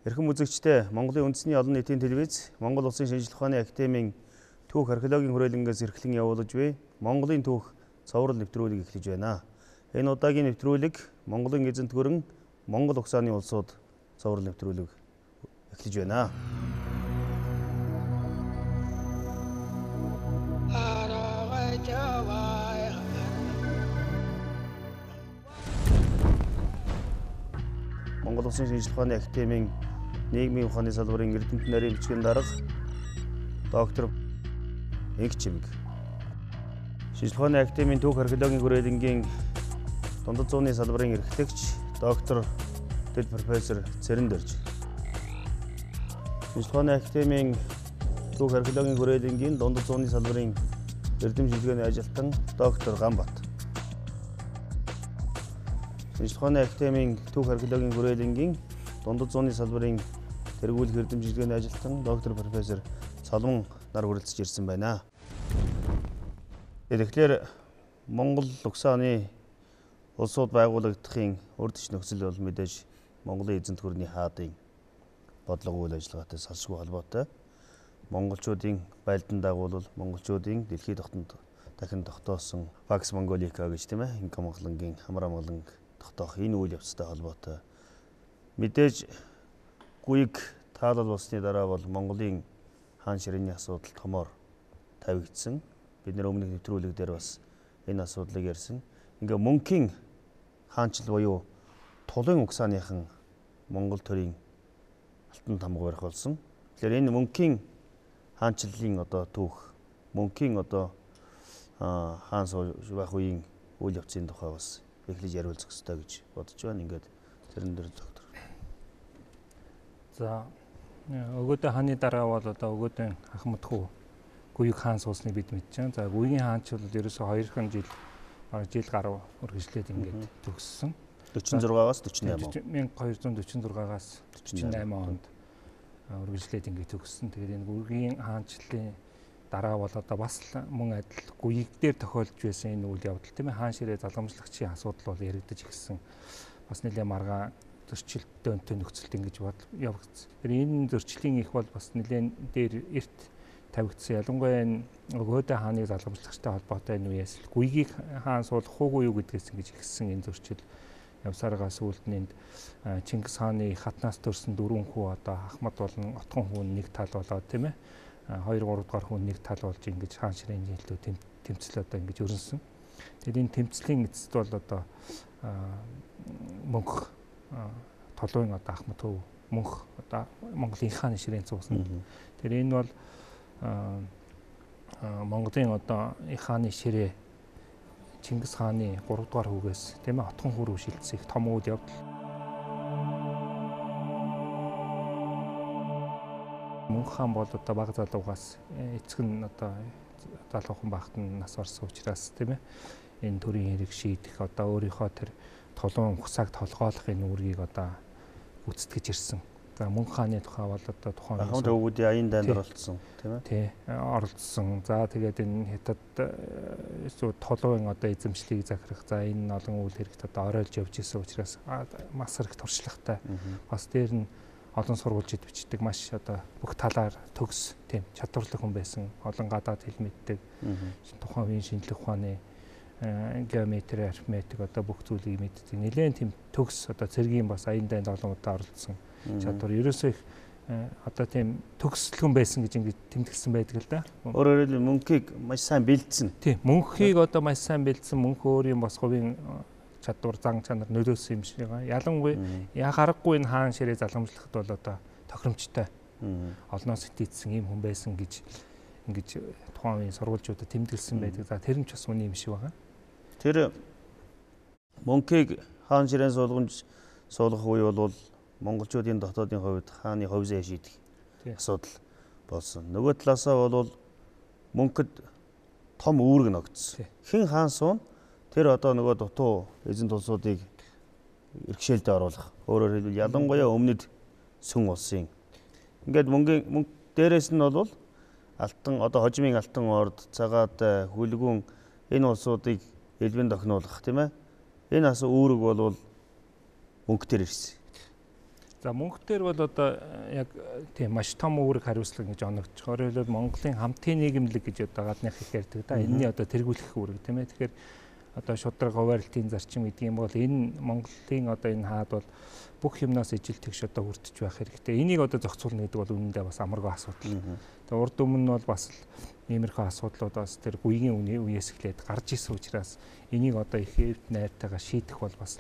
Эрхэм үзэгчтэй Монголын үндэсний олон нийтийн телевиз, Монгол Улсын шинжлэх ухааны академийн түүх археологийн хүрээлэнгээс эрхлэн явуулж буй Монголын түүх цовруул нэвтрүүлэг эхлэж байна. Энэ удаагийн нэвтрүүлэг Монголын ЭЗЭНТ ГҮРЭН Монгол ухааны улсууд цовруул нэвтрүүлэг эхлэж байна. Монгол Улсын шинжлэх ухааны академийн нийгмийн ухааны салбарын эрдэмтэн нарийн бичгийн дарга доктор Эгчимэг. Шинжлэх ухааны академийн түүх археологийн хүрээлэнгийн дундад зууны салбарын эрхлэгч доктор профессор Цэрэндэрж. Шинжлэх ухааны академийн түүх археологийн хүрээлэнгийн дундад зууны салбарын эрдэм шилгээний ажилтан доктор Ганбат. Шинжлэх ухааны академийн түүх археологийн хүрээлэнгийн дундад зууны салбарын тэргүүлэх эрдэм шилгээний ажилтан доктор профессор Цолмон нар хүрэлцэж ирсэн байна. Тэгэхээр Монгол ухааны улсууд байгуулагдахын урьдчилан нөхцөл бол мэдээж Монголын эзэнт гүрний хаадын бодлого үйл ажиллагаатай салшгүй холбоотой. Монголчуудын байлдан дагуулвал монголчуудын дэлхийн тогтонд дахин тогтоосон Пакс Монголика гэж тийм ээ Инка Монголынгийн хамар амгалан тогтоох энэ үйл явцтай холбоотой. Мэдээж гүйг таалал болсны дараа бол Монголын хаан ширээний асуудал томоор тавигдсан. Бид нэр өмнөх нэвтрүүлэг дээр бас энэ асуудлыг ярьсан. Ингээ мөнхийн хаанчл буюу тулын угсааныхан Монгол төрийн алтан тамга барих болсон. Тэгэхээр энэ мөнхийн хаанчлалын одоо түүх, мөнхийн одоо хаан байх үеийн үйл явцын тухай бас эхлэж яриулах хэрэгтэй гэж бодож байна. Ингээд Цэрэндэр доктор. За өгөөдөө хааны дараа бол одоо өгөөдөө ахмадхүү гүйг хаан суусныг бид мэдчихээн. За гүйгийн хаанч бол ерөөсөө 2 жил гаруй үргэлжлээд ингээд төгссөн. 46-аас 48 1246-аас 48 онд үргэлжлээд ингээд төгссөн. Тэгээд энэ гүйгийн хаанчлалын дараа бол одоо бас мөн адил гүйг дээр тохиолж байсан энэ үйл явдал тийм ээ хаан ширээ залгамжлагчийн асуудал бол яригдаж ирсэн. Бас нэлээд маргаан зөрчилттэй өнтэй нөхцөлд ингэж явагдсан. Тэгэхээр энэ зөрчлийн их бол бас нэлээд дээр эрт тавигдсан. Ялангуяа энэ өгөөдөө хааны залгамжлагчтай холбоотой энэ үеэс гүйгийг хаан суулгах уугүй юу гэдгээс ингэж ихсэн энэ зөрчил явсараа сүүлд нь Чингис хааны хатнаас төрсэн 4 хүү одоо Ахмад болон Отгон хүү нэг тал болоод тийм ээ 2 3 дугаар хүн нэг тал болж ингэж хаан ширээний жилдөө тэмцэл одоо ингэж өрнсөн. Тэгээд энэ тэмцлийн эцэст бол одоо мөнх толгойн одоо Ахмад хүү мөнх одоо Монголын хааны ширээн цуусна. Тэр энэ бол Монголын одоо хааны ширээ Чингис хааны 3 дугаар хүүгээс тийм ээ Отгон хүү рүү шилжсэн их том үйл явдал. Мөнх хаан бол одоо бага залуугаас эцэг нь одоо залуухан багт нь нас орсон учраас тийм ээ энэ төрийн хэрэг шийдэх одоо өөрийнхөө тэр толон ухсааг толгойлохын үүргийг одоо гүйцэтгэж ирсэн. За мөнх хааны тухай бол одоо тухайн ахмад өвгүүдийн аян дайнд оролцсон тийм ээ. Тий, оролцсон. За тэгээд энэ хятад толгойн одоо эзэмшлийг захирах за энэ олон үйл хэрэгт одоо оройлж явж исэн учраас маш их туршлагатай. Бас дээр нь олон сурвалжид бичдэг маш одоо бүх талаар төгс тийм чадварлаг хүн байсан. Олон гадаад хэл мэддэг. Тухайн үеийн шинжлэх ухааны геометри, арифметик одоо бүх зүйлийг мэддэг. Нэлээд тийм төгс одоо цэргийн бас аян дайнд олон удаа оролцсон. Чадвар ерөөсөө их одоо тийм төгсөлгөн байсан гэж ингэж тэмдэглэсэн байдаг л да. Өөрөөр хэлбэл мөнхийг маш сайн бэлдсэн. Тийм, мөнхийг одоо маш сайн бэлдсэн мөнх өөрийн бас хувийн чадвар, зан чанар нөлөөсөн юм шиг байгаа. Ялангуяа яхарахгүй энэ хаан ширээ залгамжлахад бол одоо тохиромжтой. Олноос итгэсэн юм хүн байсан гэж ингэж тухайн үеийн сурвалжуудад тэмдэглэсэн байдаг. За тэр нь ч бас үний юм шиг байгаа. Тэр мөнхийг хаан ширээн суулгах үе бол монголчуудын дотоодын хувьд хааны ховзээ шийдэх асуудал болсон. Нөгөө талаасаа бол мөнхөд том үүрэг ногдсон. Хэн хаан суун тэр одоо нөгөө дутуу эзэнт улсуудыг эрхшээлдээ оруулах. Өөрөөр хэлбэл ялангуяа өмнөд сүн улсын. Ингээд мөнх дээрээс нь бол алтан одоо хожимын алтан орд, цагаадай, хүлгүн энэ улсуудыг элбэн тохиноолох тийм ээ. Энэ асуу үүрэг бол мөнх төр ирсэн. За мөнхтөр бол одоо яг тийм маш том үүрэг хариуцлага гэж оногдчих. Өөрөөр хэлбэл Монголын хамтын нийгэмлэг гэж одоо гадныхыг ярьдаг да. Энэний одоо тэргүүлэх үүрэг тийм ээ. Тэгэхээр одоо шудраг хуваарлтын зарчим гэдэг юм бол энэ Монголын одоо энэ хаад бол бүх юмнаас ижил тэгш одоо хүртэж байх хэрэгтэй. Энийг одоо зохицуулна гэдэг бол үнэндээ бас амаргүй асуудал. Тэгээ урд өмнө нь бол бас иймэрхүү асуудлуудаас тэр гүйгийн үеэс эхлээд гарч исэн учраас энийг одоо их эвд найртайгаар шийдэх бол бас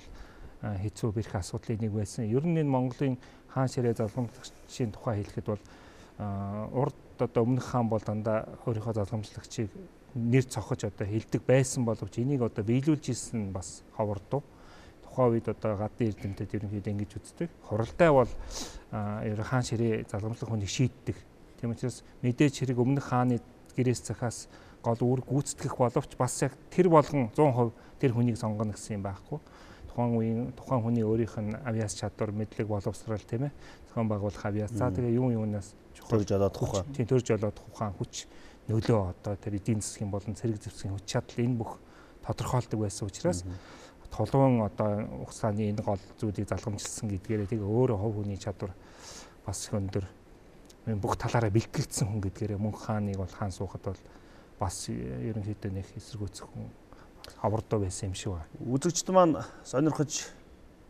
хэцүү бэрх асуудлын нэг байсан. Ер нь энэ Монголын хаан ширээ залгамжлагчийн тухай хэлэхэд бол урд одоо өмнөх хаан бол дандаа өөрийнхөө залгамжлагчийг нэр цохож одоо хилдэг байсан боловч энийг одоо биелүүлж исэн бас ховордов. Тухайн үед одоо гадны эрдэмтэд ерөнхийдөө ингэж үздэг. Хуралдай бол хаан ширээ залгамжлах хүнийг шийддэг. Тийм учраас мэдээж хэрэг өмнөх хааны гэрээс цахаас гол үүрэг гүйцэтгэх боловч бас яг тэр болгон 100% тэр хүнийг сонгоно гэсэн юм байхгүй. Тухайн хүний өөрийнх нь авиас чадвар, мэдлэг, боловсрал тийм ээ. Зохион байгуулах авиас. За тэгээ юунаас төрж олоод ухаан. Тийм төрж олоод ухаан хүч нөлөө одоо тэр эдийн засгийн болон цэрэг зэвсгийн хүч чадал энэ бүх тодорхойлдог байсан учраас тулгын одоо ухааны энэ гол зүйлийг залгамжилсан гэдгээрээ тэгээ өөрөө хувь хүний чадвар бас өндөр бүх талаараа бэлтгэгдсэн хүн гэдгээрээ мөнх хааныг бол хаан суухад бол бас ерөнхийдөө нэг эсэргүүцэх хүн хавардуу байсан юм шиг байна. Үзэгчд маань сонирхож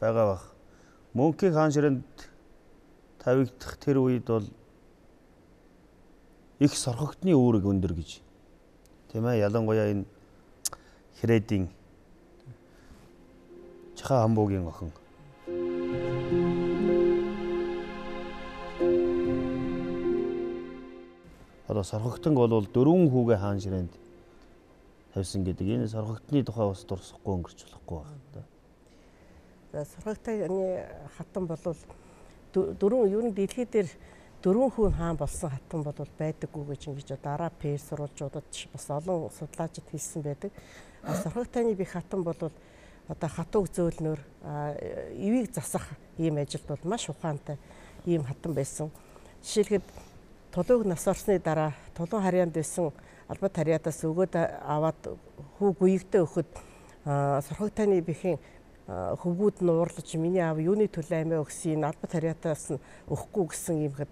байгаа бах. Мөнхийн хаан ширээнд тавигдах тэр үед бол их сорхогдны үүрэг өндөр гэж. Тийм ээ, ялангуяа энэ Хэрээдийн Чахаа хамбуугийн охин. Одоо сорхогтон бол 4 хүүгээ хаан ширээнд тавьсан гэдэг. Энэ сорхогтны тухай бас дурсахгүй өнгөрч болохгүй байна. За сорхогтны хатан бол дөрвөн ер нь дэлхий дээр 4 хүн хаан болсон хатан бол байдаггүй гэж ингэж дараа пэр сурвалжуудад бас олон судлаачид хэлсэн байдаг. Сорхогтны бих хатан бол одоо хатууг зөөлнөр ивийг засах ийм ажилд бол маш ухаантай ийм хатан байсан. Жишээлхэд тулууг нас орсны дараа тулуун харьяанд байсан албат харьяадаас өгөөд аваад хүү гүйгдээ өгөхөд сорхогтны бихийн хөвгүүд нь уурлаж миний аав юуны төлөө амиа өгсөн энэ албат харьяатаас нь өгөхгүй гэсэн юм хэд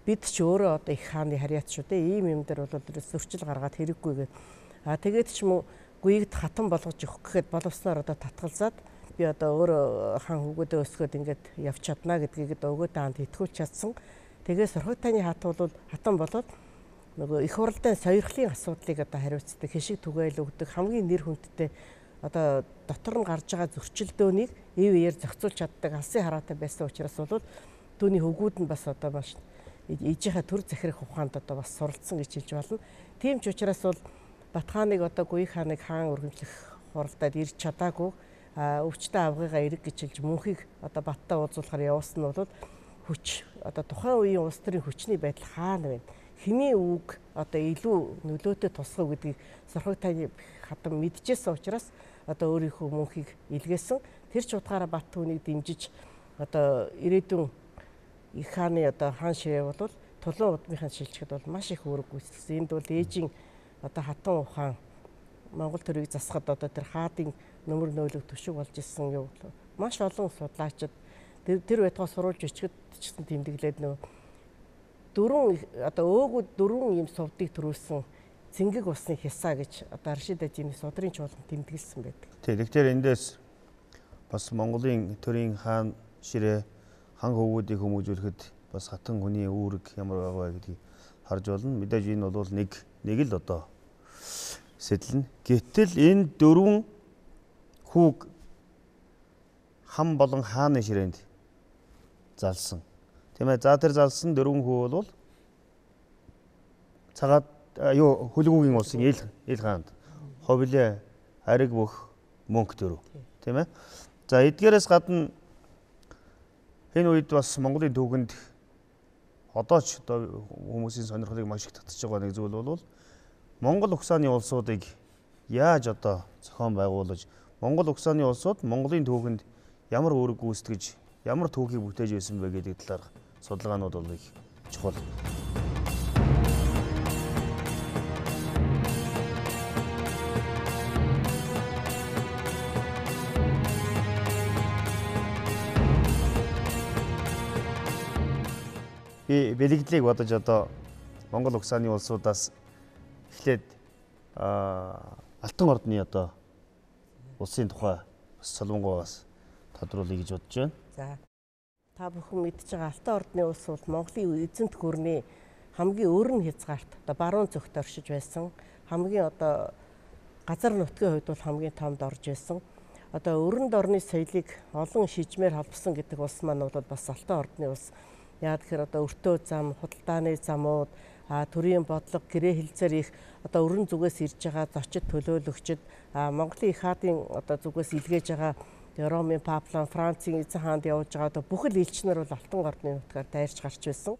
бид ч өөрөө одоо их хааны харьяат шүү дээ. Ийм юм дээр бол зөрчил гаргаад хэрэггүйгээд тэгээд ч юм уу гүйгд хатан болгож өгөх гэхэд боловсноор одоо татгалзаад би одоо өөрөө хаан хөвгүүдээ өсгөөд ингээд явж чадна гэдгийг өгөөд таанд итгүүлж чадсан. Тэгээ сорхогтны хатан болоод нөгөө их хурлын сойрхлын асуудлыг одоо хариуцдаг, хишиг түгээл өгдөг, хамгийн нэр хүндтэй одоо дотор нь гарч байгаа зөрчилдөөнийг ив иээр зохицуулж чаддаг алсын хараатай байсан учраас бол түүний хөвгүүд нь бас одоо маш ээжийнхээ төр захирах ухаанд одоо бас суралцсан гэж хэлж болно. Тийм ч учраас бол Батхааныг одоо Гүйх хааныг хаан өргөмжлөх хуралдаад ирж чадаагүй өвчтөе авгыгаа эрэг гэж хэлж мөнхийг одоо Баттай уулзуулахаар явуулсан нь бол хүч одоо тухайн үеийн улс төрийн хүчний байдал хаана байна? Хэмээ үг одоо илүү нөлөөтэй тусгав гэдгийг сорхогтны хатан мэдчихсэн учраас одоо өөрийнхөө мөнхийг илгээсэн. Тэр ч утгаараа Бат түүнийг дэмжиж одоо ирээдүйн их хааны одоо хаан ширээ бол тулуун удмынхаа шилжихэд бол маш их үүрэг гүйцэтгсэн. Энд бол ээжийн одоо хатан ухаан Монгол төрийг засахад одоо тэр хаадын нөмөр нөөлөг төшөг болж исэн юу маш олон судлаачид тэр байтугай сурулж өчгөд ч тэмдэглээд нөө одоо өөгүүд 4 юм сувдыг төрүүлсэн цэнгэг усны хясаа гэж одоо Рашид Ажины судрын чуулган тэмдэглэсэн байдаг. Тэгэхээр эндээс бас Монголын төрийн хаан ширээ хан хөвгүүдийг хүмүүжүүлэхэд бас хатан хүний үүрэг ямар байгаа гэдгийг харж болно. Мэдээж энэ бол нэг л одоо сэтлэн. Гэтэл энэ 4 хүүг хам болон хааны ширээнд залсан. Тийм ээ. За тэр залсан 4 хүү бол цагаад хөлгүүгийн улсын ил хаанд ховлээ ариг бүх мөнх төрөв. Тийм ээ. За эдгээрээс гадна энэ үед бас Монголын түүхэнд одоо ч одоо хүмүүсийн сонирхлыг маш их татж байгаа нэг зүйл бол Монгол ухааны улсуудыг яаж одоо зохион байгуулж Монгол ухааны улсууд Монголын түүхэнд ямар үүрэг гүйцэтгэж ямар түүхийг бүтээж байсан бэ гэдэг талаар судалгаанууд бол их чухал. би бэлэгдлийг бодож одоо Монгол ухааны улсуудаас эхлээд алтан ордны одоо улсын тухай солонгоос тодруулъя гэж бодож байна. За. Та бүхэн мэдж байгаа алтан ордны улс бол Монголын эзэнт гүрний хамгийн өрн хязгаарт одоо баруун зүгт оршиж байсан. Хамгийн одоо газар нутгийн хувьд бол хамгийн томд орж байсан. Одоо өрөнд орны соёлыг олон шижмээр холбосон гэдэг улс маань бол бас алтан ордны улс. Яа тэгэхээр одоо өртөө зам, худалдааны замууд, төрийн бодлого, гэрээ хэлцээр их одоо өрн зүгээс ирж байгаа зочид төлөөлөгчд, Монголын их хаадын одоо зүгээс илгээж байгаа Ромын Паплан, Францын эзэн хаанд явж байгаа одоо бүхэл элчнэр бол алтан ордны нутгаар дайрч гарч байсан.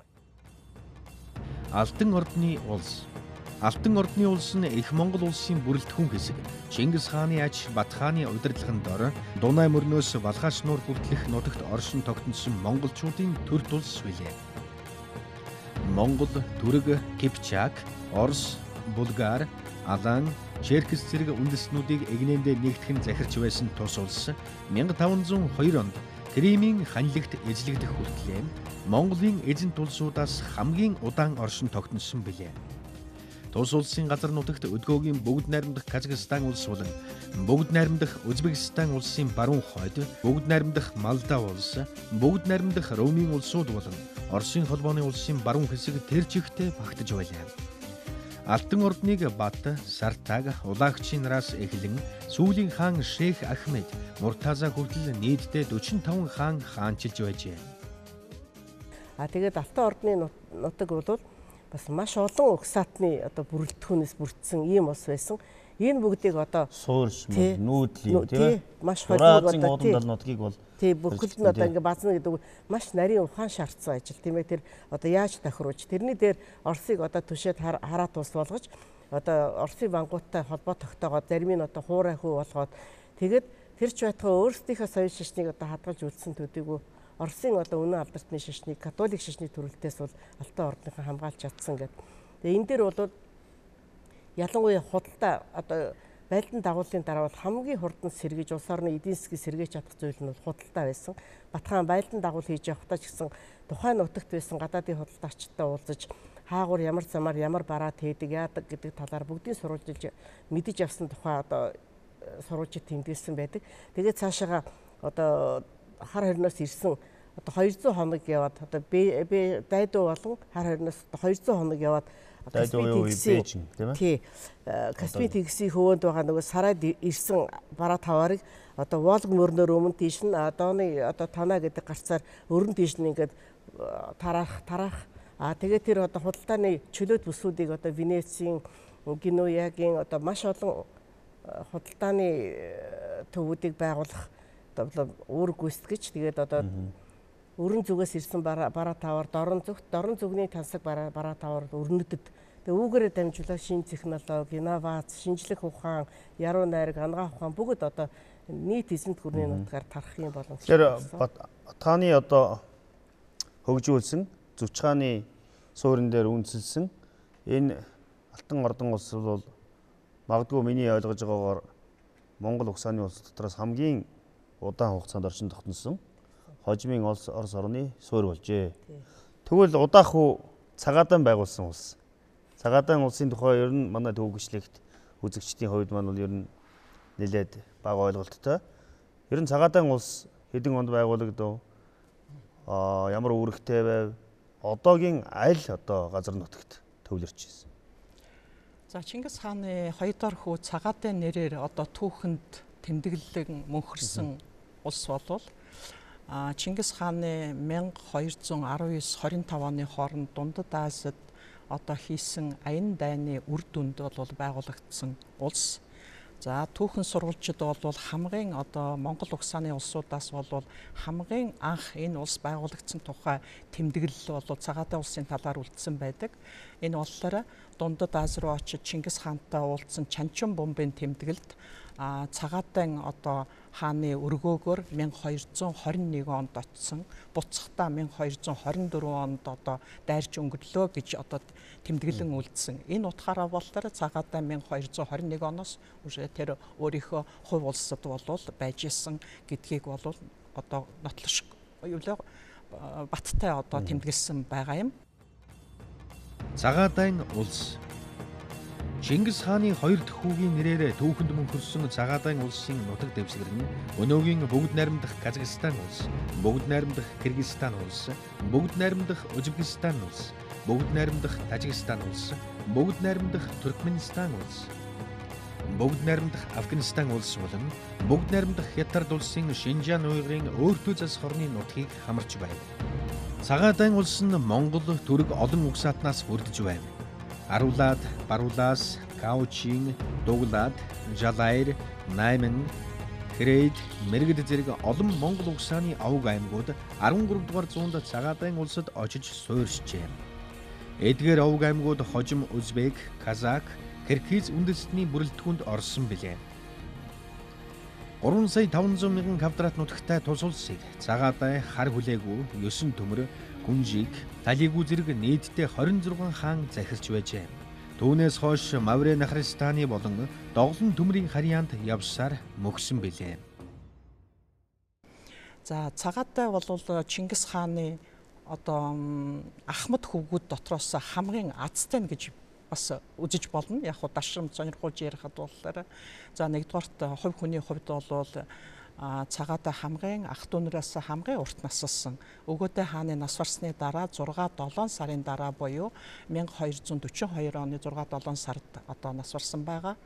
Алтан ордны улс. Алтан ордны улс нь их Монгол улсын бүрэлдэхүүн хэсэг. Чингис хааны аж Бат хааны удирдлагын дор Дунай мөрнөөс Балхаш нуур хүртэлх нутагт оршин тогтносон монголчуудын төрд улс билээ. Монгол, Түрэг, Кипчак, Орос, Булгар, Алан, Черкес зэрэг үндэстнүүдийг эгнээндээ нэгтгэн захирч байсан тус улс 1502 онд Кремийн ханилэгт эзлэгдэх хүртлээр Монголын ЭЗЭНТ улсуудаас хамгийн удаан оршин тогтносон билээ. Тус улсын газар нутагт өдгөөгийн бүгд найрамдах Казахстан улс болон бүгд найрамдах Узбекистан улсын баруун хойд, бүгд найрамдах Молдав улс, бүгд найрамдах Румын улсууд болон Оросын холбооны улсын баруун хэсэг тэр чигтээ багтаж байлаа. Алтан ордныг Бат, Сартаг, Улаагчийн нараас эхлэн сүүлийн хаан Шейх Ахмед, Муртаза хүртэл нийтдээ 45 хаан хаанчилж байжээ. Тэгээд алтан ордны нутаг бол бас маш олон угсаатны одоо бүрэлдэхүүнээс бүрдсэн ийм улс байсан. Энэ бүгдийг одоо суурш, нүүдлийн тийм маш холбоог одоо тийм нутгийг бол бүхэл нь одоо ингээ базна гэдэг маш нарийн ухаан шаардсан ажил тийм ээ. Тэр одоо яаж тохируулж тэрний дээр Оросыг одоо түшээд хараат улс болгож одоо Оросын бангуудтай холбоо тогтоогоод зарим нь одоо хуурай хүү болгоод тэгээд тэр ч байтугай өөрсдийнхөө соёл шашныг одоо хадгалж үлдсэн төдийгүй Оросын одоо үнэн алдартны шашныг католик шашны төрөлтөөс бол алтан ордынхан хамгаалж чадсан гэдэг. Тэгээ энэ дээр бол ялангуяа худалдаа одоо байлдан дагуулын дараа бол хамгийн хурдан сэргэж улс орны эдийн засгийг сэргээж чадах зүйл нь бол худалдаа байсан. Батхан байлдан дагуул хийж явахдаа ч гэсэн тухайн нутагт байсан гадаадын худалдаачтай уулзаж хаагур ямар замаар ямар бараа тээдэг яадаг гэдэг талаар бүгдийн сурвалжилж мэдэж авсан тухай одоо сурвалжид тэмдэглэсэн байдаг. Тэгээд цаашаага одоо хар хорноос ирсэн одоо 200 хоног яваад одоо дайдуу болон хар хорноос 200 хоног яваад Каспийн тэгсийн хөвөөнд байгаа нөгөө сарайд ирсэн бараа таваарыг одоо Волг мөрнөр өмнө тийш нь одооны одоо Тана гэдэг гарцаар өрн тийш нь ингээд тараах тэгээд тэр одоо худалдааны чөлөөт бүсүүдийг одоо Венецийн, Генуягийн одоо маш олон худалдааны төвүүдийг байгуулах одоо үүрэг гүйцэтгэж тэгээд одоо өрн зүгээс ирсэн бараа таваар дорн зүгний тансаг бараа таваар өрнөдөд тэгээ үүгээрээ дамжуулаад шинэ технологи, инновац, шинжлэх ухаан, яруу найраг, ангаа ухаан бүгд одоо нийт эзэнт гүрний нутгаар тарах юм боломжтой. Тэр Батхааны одоо хөгжүүлсэн зүвч хааны суурин дээр үндэслсэн энэ алтан ордон улс бол магадгүй миний ойлгож байгаагаар Монгол ухааны улс дотроос хамгийн удаан хугацаанд оршин тогтносон хожимын Орос орны суурь болжээ. Тэгвэл удаахуу ЦАГААДАЙН байгуулсан улс. ЦАГААДАЙН улсын тухай ер нь манай төвөгчлэгт үзэгчдийн хувьд маань бол ер нь нэлээд бага ойлголттой. Ер нь ЦАГААДАЙН улс хэдэн онд байгуулагдав? Ямар үүрэгтэй байв? Одоогийн аль одоо газар нутагт төвлөрч ирсэн? За Чингис хааны хоёрдугаар хүү ЦАГААДАЙН нэрээр одоо түүхэнд тэмдэглэлэн мөнхөрсөн улс болвол Чингис хааны 1219-25 оны хооронд Дундад Азид одоо хийсэн аян дайны үр дүнд бол байгуулагдсан улс. За түүхэн сурвалжид бол хамгийн одоо Монгол ухааны улсуудаас бол хамгийн анх энэ улс байгуулагдсан тухай тэмдэглэл бол ЦАГААДАЙН улсын талаар үлдсэн байдаг. Энэ болохоор Дундад Аз руу очиж Чингис хаантай уулзсан Чанчин бомбын тэмдэглэлд ЦАГААДАЙН одоо хааны өргөөгөөр 1221 онд очсон. Буцахтаа 1224 онд одоо дайрч өнгөрлөө гэж одоо тэмдэглэн үлдсэн. Энэ утгаараа болохоор ЦАГААДАЙН 1221 оноос тэр өөрийнхөө хувь улсад бол байж исэн гэдгийг бол одоо нотлох баттай одоо тэмдэглэсэн байгаа юм. ЦАГААДАЙН УЛС. Чингис хааны хоёр дахь хүүгийн нэрээр түүхэнд мөнхөрсөн ЦАГААДАЙН улсын нутаг дэвсгэр нь өнөөгийн бүгд найрамдах Казахстан улс, бүгд найрамдах Кыргызстан улс, бүгд найрамдах Узбекистан улс, бүгд найрамдах Тажикстан улс, бүгд найрамдах Туркменистан улс, бүгд найрамдах Афганистан улс болон бүгд найрамдах Хятад улсын Шинжаан уйгырын өөртөө зас хорны нутгийг хамарч байна. ЦАГААДАЙН улс нь Монгол, Түрэг олон угсаатнаас бүрдэж байна. Аруулаад, Баруулаас, Каучин, Дуглаад, Жалайр, Найман, Хэрээд, Мэргэд зэрэг олон Монгол угсааны авг аймагуд 13 дугаар зуунд ЦАГААДАЙН улсад очиж суурьшжээ. Эдгээр авг аймагуд хожим Узбек, Казак, Киргиз үндэстний бүрэлдэхүүнд орсон билээ. 3 сая 500 мянган квадрат нутагтай тус улсыг ЦАГААДАЙ хар хүлээгүй 9 төмөр, Гүнжиг, Талигүү зэрэг нийтдээ 26 хаан захирч байжээ. Түүнээс хойш Маврэ Нахристаны болон доглон төмрийн харьяанд явсаар мөгсөн билээ. За ЦАГААДАЙ бол Чингис хааны одоо ахмад хөвгүүд дотроос хамгийн азтай гэж бас үзэж болно. Яг хуу дашрам сонирхуулж ярихад болохоор за нэгдүгээрт хувь хүний хувьд бол ЦАГААДАЙ хамгийн ах дүүнээс хамгийн урт насалсан. Өгөөдөө хааны нас барсны дараа 6-7 сарын дараа буюу 1242 оны 6-7 сард одоо нас барсан байгаа.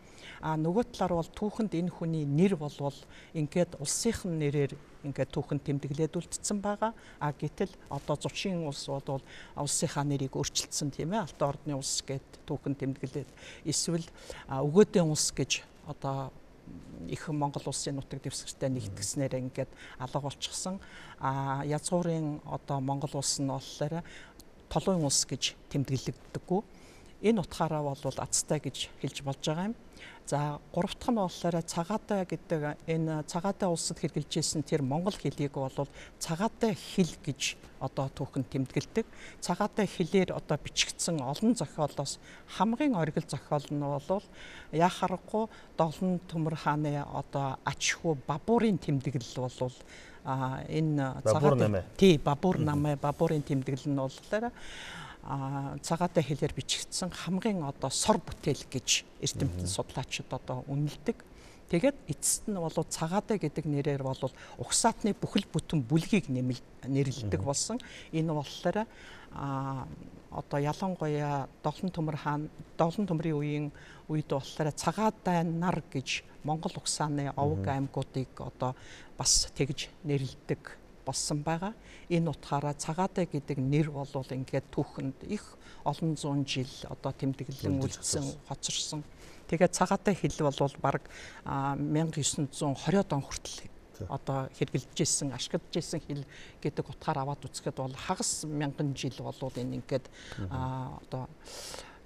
Нөгөө талаар бол түүхэнд энэ хүний нэр бол ингээд улсынхын нэрээр ингээд түүхэнд тэмдэглээд үлдсэн байгаа. Гэтэл одоо зуршийн улс бол улсынхаа нэрийг өөрчилсөн тийм ээ. АЛТАН ОРДНЫ улс гэд түүхэнд тэмдэглээд эсвэл өгөөдөө улс гэж одоо их Монгол улсын нутаг дэвсгэртэй нэгтгэснээр ингээд алга болчихсон. Язгуурын одоо Монгол улс нь болохоор толгойн улс гэж тэмдэглэгддэггүй. Энэ утгаараа бол азтай гэж хэлж болж байгаа юм. За гурав дахь нь болохоор ЦАГААДАЙ гэдэг энэ ЦАГААДАЙ улсад хэрэгжилжсэн тэр монгол хэлийг бол ЦАГААДАЙ хэл гэж одоо түүхэнд тэмдэглэдэг. ЦАГААДАЙ хэлээр одоо бичигдсэн олон зохиолоос хамгийн оргил зохиол нь бол яхарахгүй доглон төмөр хааны одоо ач хүү Бабурын тэмдэглэл бол энэ ЦАГААДАЙ Бабур намаа Бабурын тэмдэглэл нь болохоор ЦАГААДАЙ хэлээр бичигдсэн хамгийн одоо сор бүтээл гэж эрдэмтэн судлаачид одоо үнэлдэг. Тэгээд эцэст нь бол ЦАГААДАЙ гэдэг нэрээр бол угсаатны бүхэл бүтэн бүлгийг нэрлэдэг болсон. Энэ болохоор одоо ялангуяа доглон төмрийн үед болохоор ЦАГААДАЙ нар гэж Монгол угсааны овг аймагуудыг одоо бас тэгж нэрлэдэг болсон байгаа. Энэ утгаараа ЦАГААДАЙ гэдэг нэр бол ингээд түүхэнд их олон зуун жил одоо тэмдэглэн үлдсэн, хоцорсон. Тэгээд ЦАГААДАЙ хэл бол баг 1920-од он хүртэл одоо хэрэгжилжсэн, ашиглажсэн хэл гэдэг утгаар аваад үзэхэд бол хагас мянган жил бол энэ ингээд одоо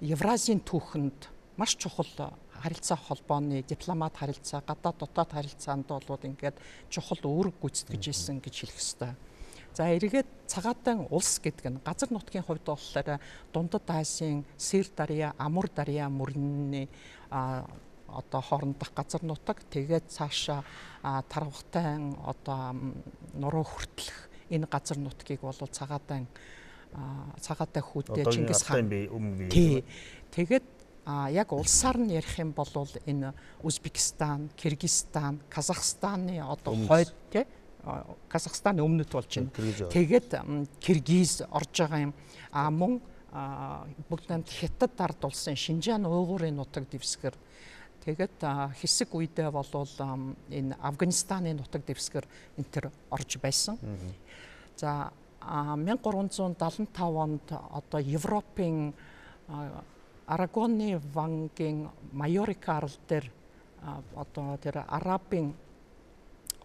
Евразийн түүхэнд маш чухал харилцаа холбооны дипломат харилцаа, гадаад дотоод харилцаанд бол ингээд чухал үүрэг гүйцэтгэж ирсэн гэж хэлэх ёстой. За эргээд ЦАГААДАЙН улс гэдэг нь газар нутгийн хувьд болохоор Дундад Азийн Сэр Дарья, Амур Дарья мөрний одоо хоорондох газар нутаг, тэгээд цаашаа Тарвагтай одоо нуруу хүртэлх энэ газар нутгийг бол ЦАГААДАЙ хүүдээ Чингис хаан. Тэгээд яг улсаар нь ярих юм бол энэ Узбекистан, Киргизстан, Казахстаны одоо хойд тий Казахстаны өмнөд болж байна. Тэгээд Киргиз орж байгаа юм. Мөн бүгд намд Хятад ард улсын Шинжаан уйгурын нутаг дэвсгэр. Тэгээд хэсэг үедээ бол энэ Афганистаны нутаг дэвсгэр энэ төр орж байсан. За 1375 онд одоо Европын Арагоны вангийн Майорика арал дээр одоо тэр арабын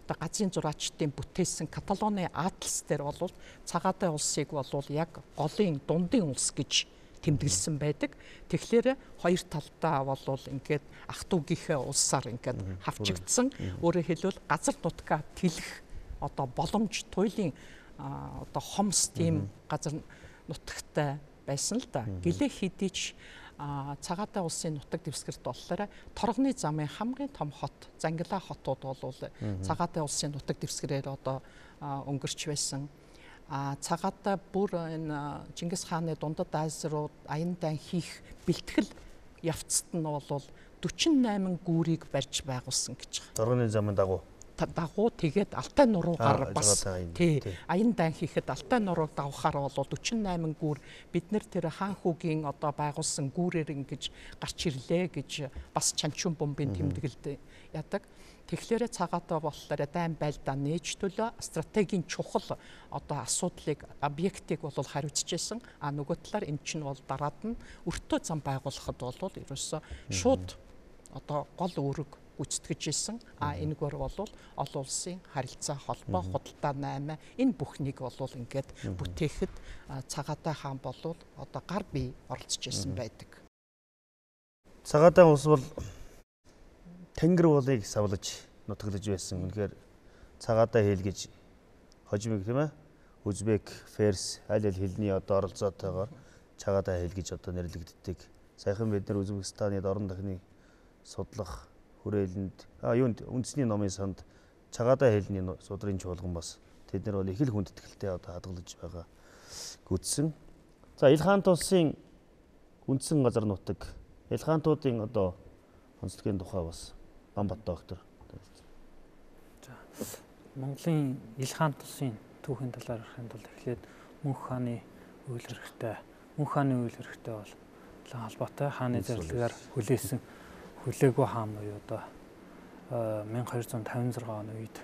одоо газрын зураачдын бүтээсэн Каталоны атлас дээр бол ЦАГААДАЙ улсыг бол яг голын дундын улс гэж тэмдэглэсэн байдаг. Тэгэхээр хоёр талдаа бол ингээд ах トゥ гийнхээ улсаар ингээд хавчигдсан. Өөрөөр хэлбэл газар нутгаа тэлэх одоо боломж туйлын одоо хомс тийм газар нутагтай байсан л да. Гэлээ хэдий ч ЦАГААДАЙ улсын нутаг дэвсгэрт болохоор торгоны замын хамгийн том хот Зангила хотууд бол ЦАГААДАЙ улсын нутаг дэвсгэрээр одоо өнгөрч байсан. цагаатаа бүр энэ Чингис хааны дундад Азийн руу аян дан хийх бэлтгэл явцад нь бол 48 гүүрийг барьж байгуулсан гэж байна. Доргоны замын дагуу тэгээд Алтай нуруугаар бас тий аян дан хийхэд Алтай нурууг давхаар бол 48 гүүр бид нэр тэр хаан хүүгийн одоо байгуулсан гүүрээр ингэж гарч ирлээ гэж бас чанчун бомбын тэмдэглэлд ядаг. Тэгэхээр цагаатаа болохоор дайн байлдаа нээж төлөө стратегийн чухал одоо асуудлыг объектыг бол хариуцчихсан. Нөгөө талаар эн чинь бол дараад нь өртөө зам байгуулахад бол ерөөсөө шууд одоо гол үүрэг гүйцэтгэж исэн. Энэгээр бол олон улсын харилцаа холбоо худалдаа 8 энэ бүхнийг бол ингээд бүтээхэд цагаатай хаан бол одоо гар бие оролцож исэн байдаг. Цагаатай улс бол Тэнгэр уулыг савлаж нутаглаж байсан. Үнэхээр цагаатай хэл гэж хожимыг тийм ээ Үзбек, Ферс аль хэлний одоо оролцоотойгоор цагаатай хэл гэж одоо нэрлэгддэг. Саяхан бид нар Үзбекистаны орон дахны судлах хүрээлэнд юунд үндэсний номын санд цагаатай хэлний судрын чуулган бас тэд нар бол их л хүндэтгэлтэй одоо хадгалж байгаа гүйтсэн. За Ил хаант улсын үндсэн газар нутаг Ил хаантуудын одоо онцлогийн тухай бас Бамбат доктор. За Монголын Ил хаант улсын түүхийн талаар ярихын тулд эхлээд мөнх хааны үйл хэрэгтэй бол холбоотой хааны зарлагаар хүлээсэн хүлээгүй хаан буюу одоо 1256 оны үед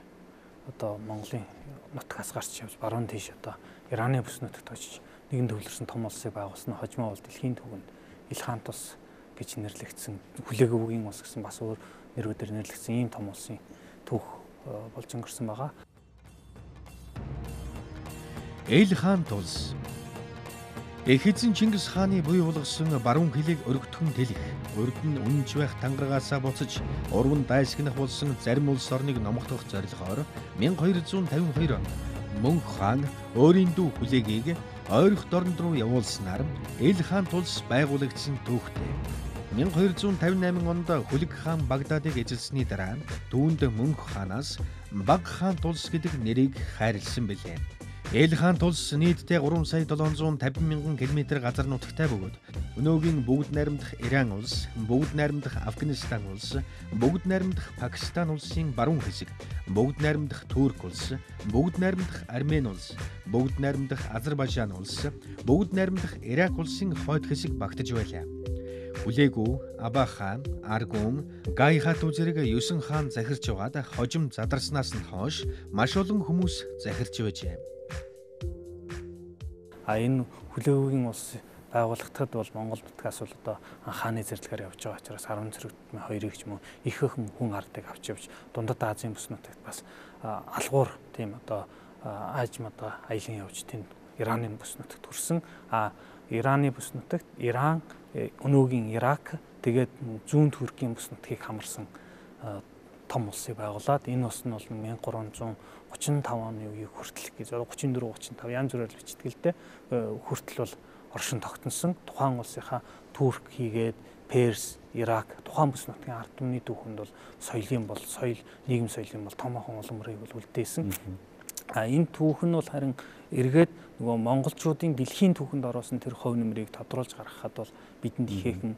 одоо Монголын нутгаас гарч явж баруун тийш одоо Ираны бүс нутагт очиж нэгэн төвлөрсөн том улсыг байгуулсан хожимоо бол дэлхийн түүхэнд Ил хаант улс гэж нэрлэгдсэн хүлээгээгийн улс гэсэн бас өөр нэрүүдээр нэрлэгдсэн ийм том улсын түүх болж өнгөрсөн байгаа. Ил хаант улс Их эзэн Чингис хааны буй болгосон баруун хилийг өргөтгөн тэлэх, урд нь үнэнч байх тангараагаасаа буцаж урван дайсгнах болсон зарим улс орныг номогдох зорилгоор 1252 онд Мөнх хаан өөрийн дүү хүлээгийг ойрох дорнд руу явуулснаар Ил хаант улс байгуулагдсан түүхтэй. 1258 онд Хүлэг хаан Багдадыг эзэлсэний дараа түүнд Мөнх хаанаас Баг хаант улс гэдэг нэрийг хайрлсан билээ. Ил хаант улс нийтдээ 3,750,000 км газар нутагтай бөгөөд өнөөгийн бүгд найрамдах Иран улс, бүгд найрамдах Афганистан улс, бүгд найрамдах Пакистан улсын баруун хэсэг, бүгд найрамдах Турк улс, бүгд найрамдах Армени улс, бүгд найрамдах Азербайджан улс, бүгд найрамдах Ирак улсын хойд хэсэг багтаж байлаа. Хүлээгүү, Аба хаан, Аргун, Гай хатуу зэрэг 9 хаан захирч байгаад хожим задарснаас нь хойш маш олон хүмүүс захирч байжээ. Энэ хүлээгийн улс байгуулагдахад бол Монгол нутгаас бол одоо хааны зэрлэгээр явж байгаа учраас 10 зэрэг 2-ыг ч юм уу их хүн ардыг авч явж дундад Азийн бүс нутагт бас алгуур тийм одоо аажмада аялан явж тэнд Ираны бүс нутагт хүрсэн. Ираны бүс нутагт Иран, өнөөгийн Ирак тэгээд зүүн Туркийн бүс нутгийг хамарсан том улсыг байгуулад энэ улс нь бол 1335 оны үеийг хүртэл гэж 34-35 янз бүрээр бичтгэлтэй хүртэл бол оршин тогтносон. Тухайн улсынхаа Турк хийгээд Перс, Ирак тухайн бүс нутгийн ард түмний түүхэнд бол нийгэм соёлын бол томоохон улам мөрийг бол үлдээсэн. Энэ түүх нь бол харин эргээд нөгөө монголчуудын дэлхийн түүхэнд ороосон тэр хувь нэмрийг тодруулж гаргахад бол бидэнд ихээхэн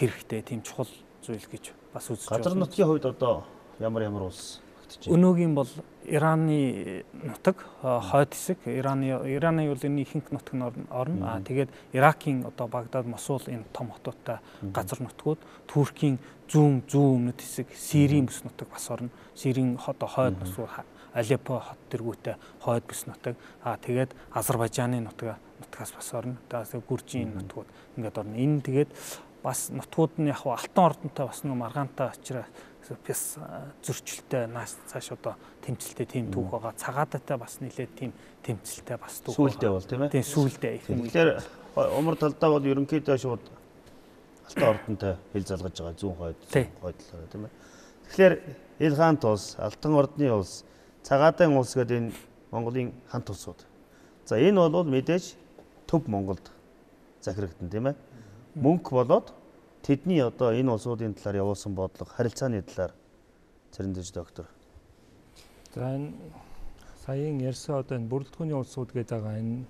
хэрэгтэй тийм чухал зүйл гэж бас үзэж байна. Газар нутгийн хувьд одоо ямар улс багтжээ? Өнөөгийн бол Ираны нутаг хойд хэсэг, Ираны бол энэ ихэнх нутаг нь орно. Тэгээд Иракийн одоо Багдад, Мосул энэ том хотуудтай газар нутгууд, Туркийн зүүн өмнөд хэсэг, Сирийн бүс нутаг бас орно. Сирийн одоо хойд нутгууд Алеппо хот тэргүүтэй хойд бүс нутаг. Тэгээд Азербайджааны нутгаас бас орно. Тэгээд Гүржийн нутгууд ингээд орно. Энэ тэгээд бас нутгууд нь яг алтан ордонтой бас нэг маргаантай учраас бас зөрчилтэй нааш цааш одоо тэмцэлтэй тийм түүх байгаа. Цагаадайтай бас нэлээд тийм тэмцэлтэй бас түүх. Сүүлдээ бол тийм ээ. Тийм сүүлдээ их юм. Тэгэхээр умар талдаа бол ерөнхийдөө шууд алтан ордонтой хэл залгаж байгаа зүүн хойд талаараа тийм ээ. Тэгэхээр Ил хаант улс, алтан ордны улс, цагаадайн улс гэдэг энэ Монголын хант улсууд. За энэ бол мэдээж төв Монголд захирагдсан тийм ээ. Мөнх болоод тэдний одоо энэ улсуудын талаар явуулсан бодлого, харилцааны талаар цэрэндэж доктор. За энэ Саяын ярьсан одоо энэ бүрэлдэхүүний улсууд гэдэг байгаа энэ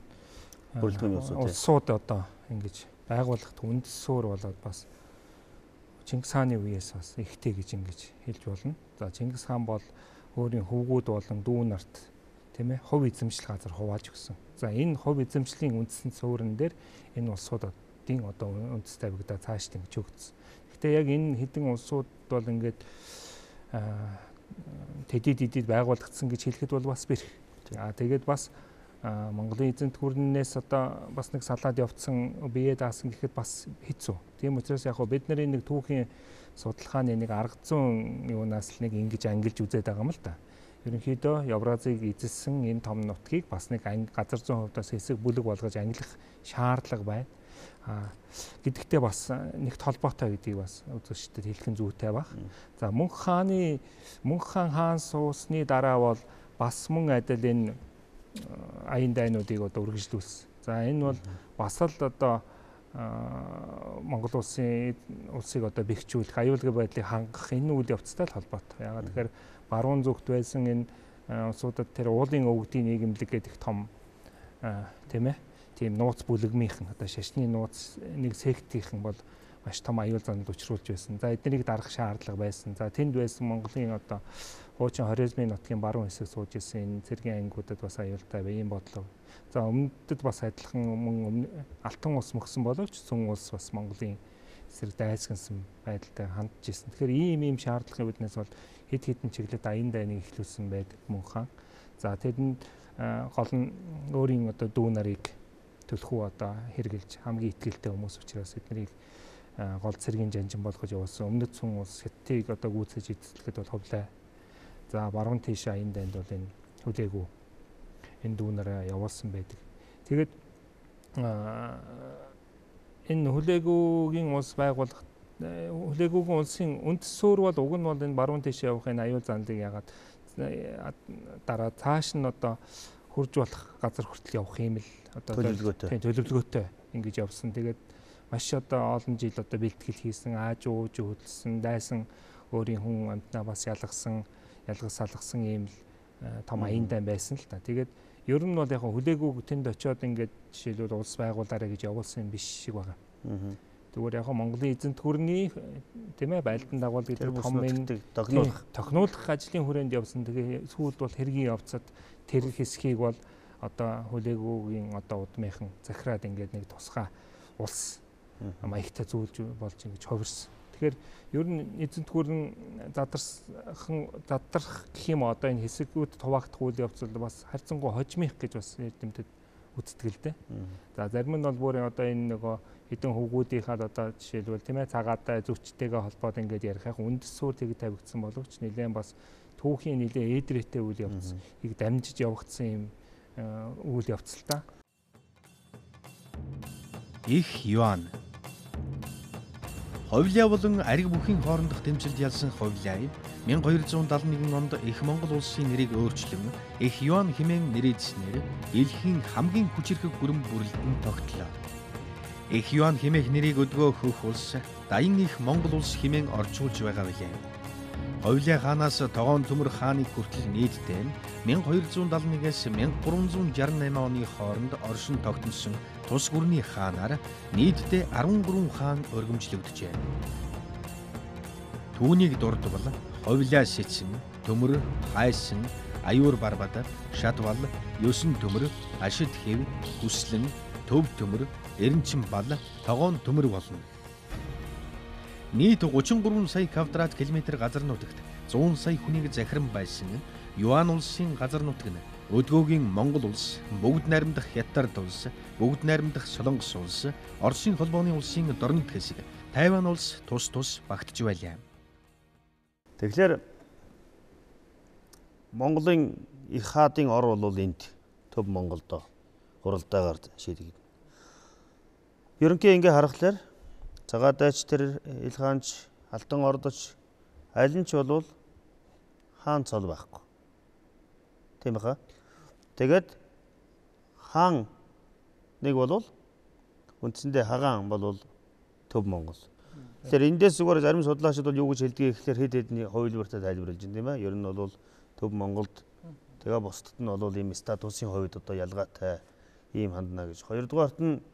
Бүрэлдэхүүний улсууд одоо ингэж байгууллагт үндэс суурь болоод бас Чингис хааны үеэс бас ихтэй гэж ингэж хэлж болно. За Чингис хаан бол өөрийн хөвгүүд болон дүү нарт тийм ээ хувь эзэмшил газар хувааж өгсөн. За энэ хувь эзэмшлийн үндсэн суурин дээр энэ улсуудын одоо үндэс тавигдаа цааш тэмж өгсөн. Гэхдээ яг энэ хэдэн улсууд бол ингээд тэдэд байгуулагдсан гэж хэлэхэд бол бас бэрх. Тэгээд бас Монголын эзэнт гүрнээс одоо бас нэг салаад явцсан бие даасан гэхэд бас хэцүү. Тийм учраас яг бид нарын нэг түүхийн судалгааны нэг арга зүйн юунаас л нэг ингэж ангилж үзээд байгаа юм л да. Ерөнхийдөө Евразийг эзэлсэн энэ том нутгийг бас нэг газар зүйн хувьдаас хэсэг бүлэг болгож ангилах шаардлага байна. Гэдэгтээ бас нэгт холбоотой гэдгийг бас үзэгчдэд хэлхэн зүйтэй баг. За Мөнх хаан хаан суусны дараа бол бас мөн адил энэ аян дайнуудыг одоо үргэлжлүүлсэн. За энэ бол бас л одоо Монгол улсыг одоо бэхжүүлэх, аюулгүй байдлыг хангах энэ үйл явцтай л холбоотой. Яагаад тэгэхээр баруун зүгт байсан энэ улсуудад тэр уулын өвгдийн нийгэмлэг гэдэг том тийм ээ тийм нууц бүлэгмийнхэн одоо шашны нууц нэг сектийнхэн бол маш том аюул занад учруулж байсан. За эднийг дарах шаардлага байсан. За тэнд байсан Монголын одоо хуучин хоризмын нутгийн баруун хэсэг сууж исэн энэ цэргийн ангиудад бас аюултай ийм бодлого. За өмнөдөд бас адилхан мөн алтан улс мөксөн боловч цүн улс бас Монголын эсрэг дайсгансан байдалтай хандж исэн. Тэгэхээр ийм шаардлагын үүднээс бол хэд хэдэн чиглэлд аян дайныг эхлүүлсэн байдаг Мөнх хаан. За тэдэнд гол нь өөрийн одоо дүү нарыг төлхөө одоо хэрглэж хамгийн итгэлтэй хүмүүс учраас эднийг гол цэргийн жанжин болгож явуулсан. Өмнөд цүн улс Хятадыг одоо гүйцэж эзэслэхэд бол ховлаа. За баруун тийш аян дайнд бол энэ хүлээгүү энэ дүүнараа явуулсан байдаг. Тэгээд энэ хүлээгүүгийн улс байгуулах хүлээгүүгийн улсын үндэс суурь бол уг нь бол энэ баруун тийш явахын аюул занлыг ягаад дараа цааш нь одоо хурж болох газар хүртэл явах юм л одоо төлөвлөгөөтэй ингэж явсан. Тэгээд маш одоо олон жил одоо бэлтгэл хийсэн, ааж ууж хөдөлсөн, дайсан өөрийн хүн амьтнаа бас ялгасан ийм л том аян дайн байсан л та. Тэгээд ер нь бол яг хүлээгүү тэнд очиод ингээд жишээлбэл улс байгуулаарай гэж явуулсан юм биш шиг байгаа. Тэгвэл яг Монголын эзэнт гүрний тийм ээ байлдан дагуул гэдэг том тохиолдох ажлын хүрээнд явсан. Тэгээ сүүлд бол хэргийн явцад тэр хэсгийг бол одоо хүлээгүүгийн одоо удмынхан захираад ингээд нэг тусгай улс маягтай зүйлж болж ингэж хувирсан. Тэгэхээр ер нь эзэнт гүрэн задрах гэх юм одоо энэ хэсгүүд хуваагдах үйл явцад бас харьцангуй хожмих гэж бас эрдэмтэд үздэг л дээ. За зарим нь бол бүр одоо энэ нөгөө хэдэн хөвгүүдийнхаа одоо жишээлбэл тийм ээ цагаатай зүвчтэйгээ холбоод ингээд ярих яг үндэс суурь тэг тавигдсан боловч нэлээд бас түүхийн нэлээд ээдрээтэй үйл явц их дамжиж явагдсан юм үйл явц л та. Их ЮАНЬ Ховлиа болон ариг бүхийн хоорондох дэмжилд ялсан Ховлиа 1271 онд Их Монгол улсын нэрийг өөрчлөн Их ЮАНЬ хэмээн нэрийдснээр дэлхийн хамгийн хүчирхэг гүрэн бүрэлдэхүүн тогтлоо. Их ЮАНЬ хэмээх нэрийг өдгөө хөх улс Даян их Монгол улс хэмээн орчуулж байгаа билээ. Ховлиа хаанаас тогоон төмөр хааныг хүртэл нийтдээ 1271-ээс 1368 оны хооронд оршин тогтносон тус гүрний хаанаар нийтдээ 13 хаан өргөмжлөгдөжээ. Түүнийг дурдвал Ховлиа сэцэн, төмөр, хайсан, аюур барбад, шатвал, ёсон төмөр, ашид хэв, хүслэн, төв төмөр, эренчин бал, тогоон төмөр болно. Нийт 33 сая квадрат километр газар нутагт 100 сая хүнийг захиран байсан ЮАН улсын газар нутаг нь өдгөөгийн Монгол улс, бүгд найрамдах Хятад улс, бүгд найрамдах Солонгос улс, Оросын холбооны улсын дорнод хэсэг, Тайван улс тус багтж байлаа. Тэгэхээр Монголын их хаадын ор бол энд төв Монголдо хуралдаагаар шийдэгдэнэ. Ерөнхий ингээ харахаар цагаадайч тэр ил хаанч алтан ордоч аль нь ч бол хаан цол байхгүй. Тийм баха. Тэгээд хаан нэг бол үндсэндээ хагаан бол төв Монгол. Тэгэхээр эндээс зүгээр зарим судлаачид бол юу гэж хэлдэг гэхээр хэд хэдний хувилбартай тайлбарлаж байна тийм ээ. Ер нь бол төв Монголд Тэгээ бусдад нь бол ийм статусын хувьд одоо ялгаатай ийм хандна гэж. Хоёрдугаарт нь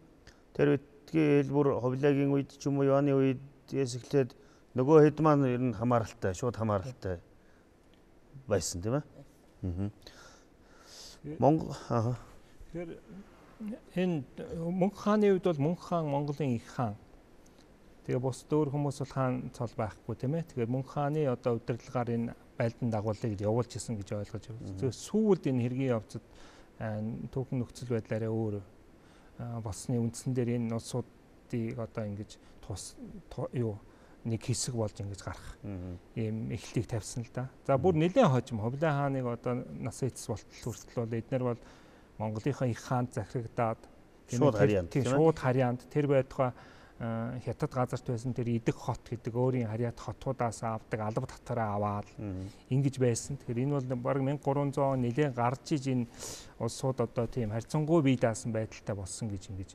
тэр битгий хэлбэр ховлаагийн үед ч юм уу ЮАНьны үедээс эхлээд нөгөө хэд маань ер нь хамааралтай, шууд хамааралтай байсан тийм ээ. Монгол тэгэхээр энэ мөнх хааны үед бол мөнх хаан Монголын их хаан. Тэгээ бус дөөр хүмүүс бол хаан цол байхгүй тийм ээ. Тэгэхээр мөнх хааны одоо удирдлагаар энэ байлдан дагуулыг явуулж исэн гэж ойлгож байна. Тэгээ сүүлд энэ хэргийн явцад түүхэн нөхцөл байдлаараа өөр болсны үндсэн дээр энэ улсуудыг одоо ингэж нэг хэсэг болж ингэж гарах ийм эхлэлийг тавьсан л да. За бүр нэлээд хожим Ховлын хааныг одоо нас эцэс болтол хүртэл бол эднэр бол Монголынхаа их хаанд захирагдаад шууд харьяанд тэр байтугай хятад газарт байсан тэр идэх хот гэдэг өөрийн харьяат хотуудаас авдаг алба татвараа аваад ингэж байсан. Тэгэхээр энэ бол бараг 1300 нэлээд гарч иж энэ улсууд одоо тийм харьцангуй бие даасан байдалтай болсон гэж ингэж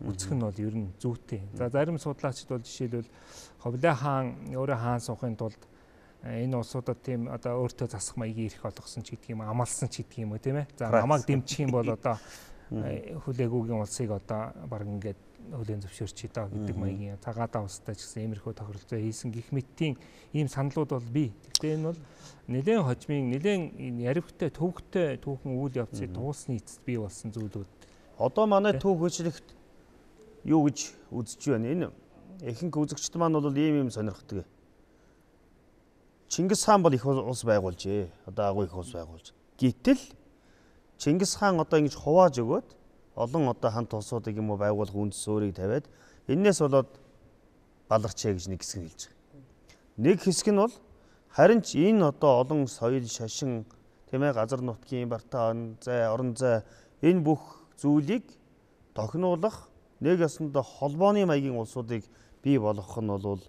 үзэх нь бол ер нь зүйтэй. За зарим судлаачид бол жишээлбэл Ховлын хаан өөрөө хаан суухын тулд энэ улсуудад тийм одоо өөртөө засах маягийн эрх олгосон ч гэдэг юм амлсан ч гэдэг юм уу тийм ээ. За намайг дэмжих юм бол одоо хүлээгүүгийн улсыг одоо баг ингээд хүлээн зөвшөөрчий даа гэдэг маягийн цагаадаа улстай ч гэсэн иймэрхүү тохиролцоо хийсэн гих мэтийн ийм саналууд бол бий. Гэхдээ энэ бол нэлээд хожмын нэлээд яривхтай төвөгтэй түүхэн үйл явцыг дуусны эцэст бий болсон зүйлүүд. Одоо манай түүх хөшлөгт юу гэж үзэж байна? Энэ ихэнх үзэгчд маань бол ийм сонирхдаг. Чингис хаан бол их улс байгуулжээ. Одоо агуу их улс байгуулж. Гэтэл Чингис хаан одоо ингэж хувааж өгөөд олон одоо хамт улсуудыг юм уу байгуулах үндэс өөрийг тавиад энээс болоод баларчээ гэж нэг хэсэг нь хэлж байгаа. Нэг хэсэг нь бол харин ч энэ одоо олон соёл шашин тийм ээ газар нутгийн бартаа орон зай энэ бүх зүйлийг тохинуулах нэг ясандаа холбооны маягийн улсуудыг бий болгох нь бол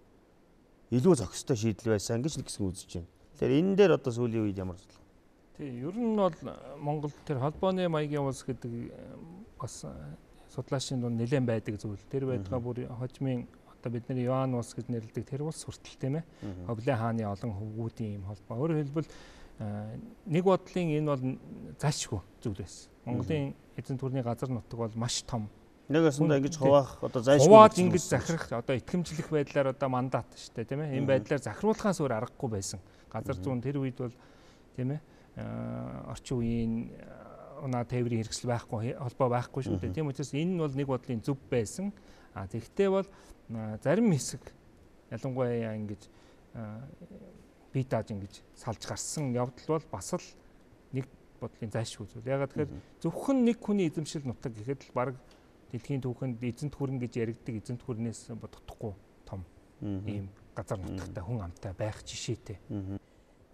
илүү зохистой шийдэл байсан гэж нэг хэсэг үзэж байна. Тэгэхээр энэ дээр одоо сүүлийн үед ямар судалгаа? Тий, ер нь бол Монгол тэр холбооны маягийн улс гэдэг бас судлаачийн дунд нэлээд байдаг зүйл. Тэр байтугай бүр хожмын одоо бидний ЮАНЬ улс гэж нэрлэдэг тэр улс хүртэл тийм ээ. Ховлын хааны олон хөвгүүдийн юм холбоо. Өөрөөр хэлбэл нэг бодлын энэ бол зайлшгүй зүйл байсан. Монголын эзэнт гүрний газар нутаг бол маш том. Нэг ясандаа ингэж хуваах одоо зайлшгүй. Хуваад ингэж захирах одоо итгэмжлэх байдлаар одоо мандат шүү дээ тийм ээ. Энэ байдлаар захируулахаас өөр аргагүй байсан. Газар зүүн тэр үед бол тийм ээ орчин үеийн унаа тээврийн хэрэгсэл байхгүй холбоо байхгүй шүү дээ. Тийм учраас энэ нь бол нэг бодлын зөв байсан. Тэгэхдээ бол зарим хэсэг ялангуяа ингэж бие дааж ингэж салж гарсан явдал бол бас л нэг бодлын зайлшгүй зүйл. Ягаад тэгэхээр зөвхөн нэг хүний эзэмшил нутаг гэхэд л баг дэлхийн түүхэнд эзэнт гүрэн гэж яригддаг эзэнт гүрнээс бодохгүй том ийм газар нутагтай хүн амтай байх жишээтэй.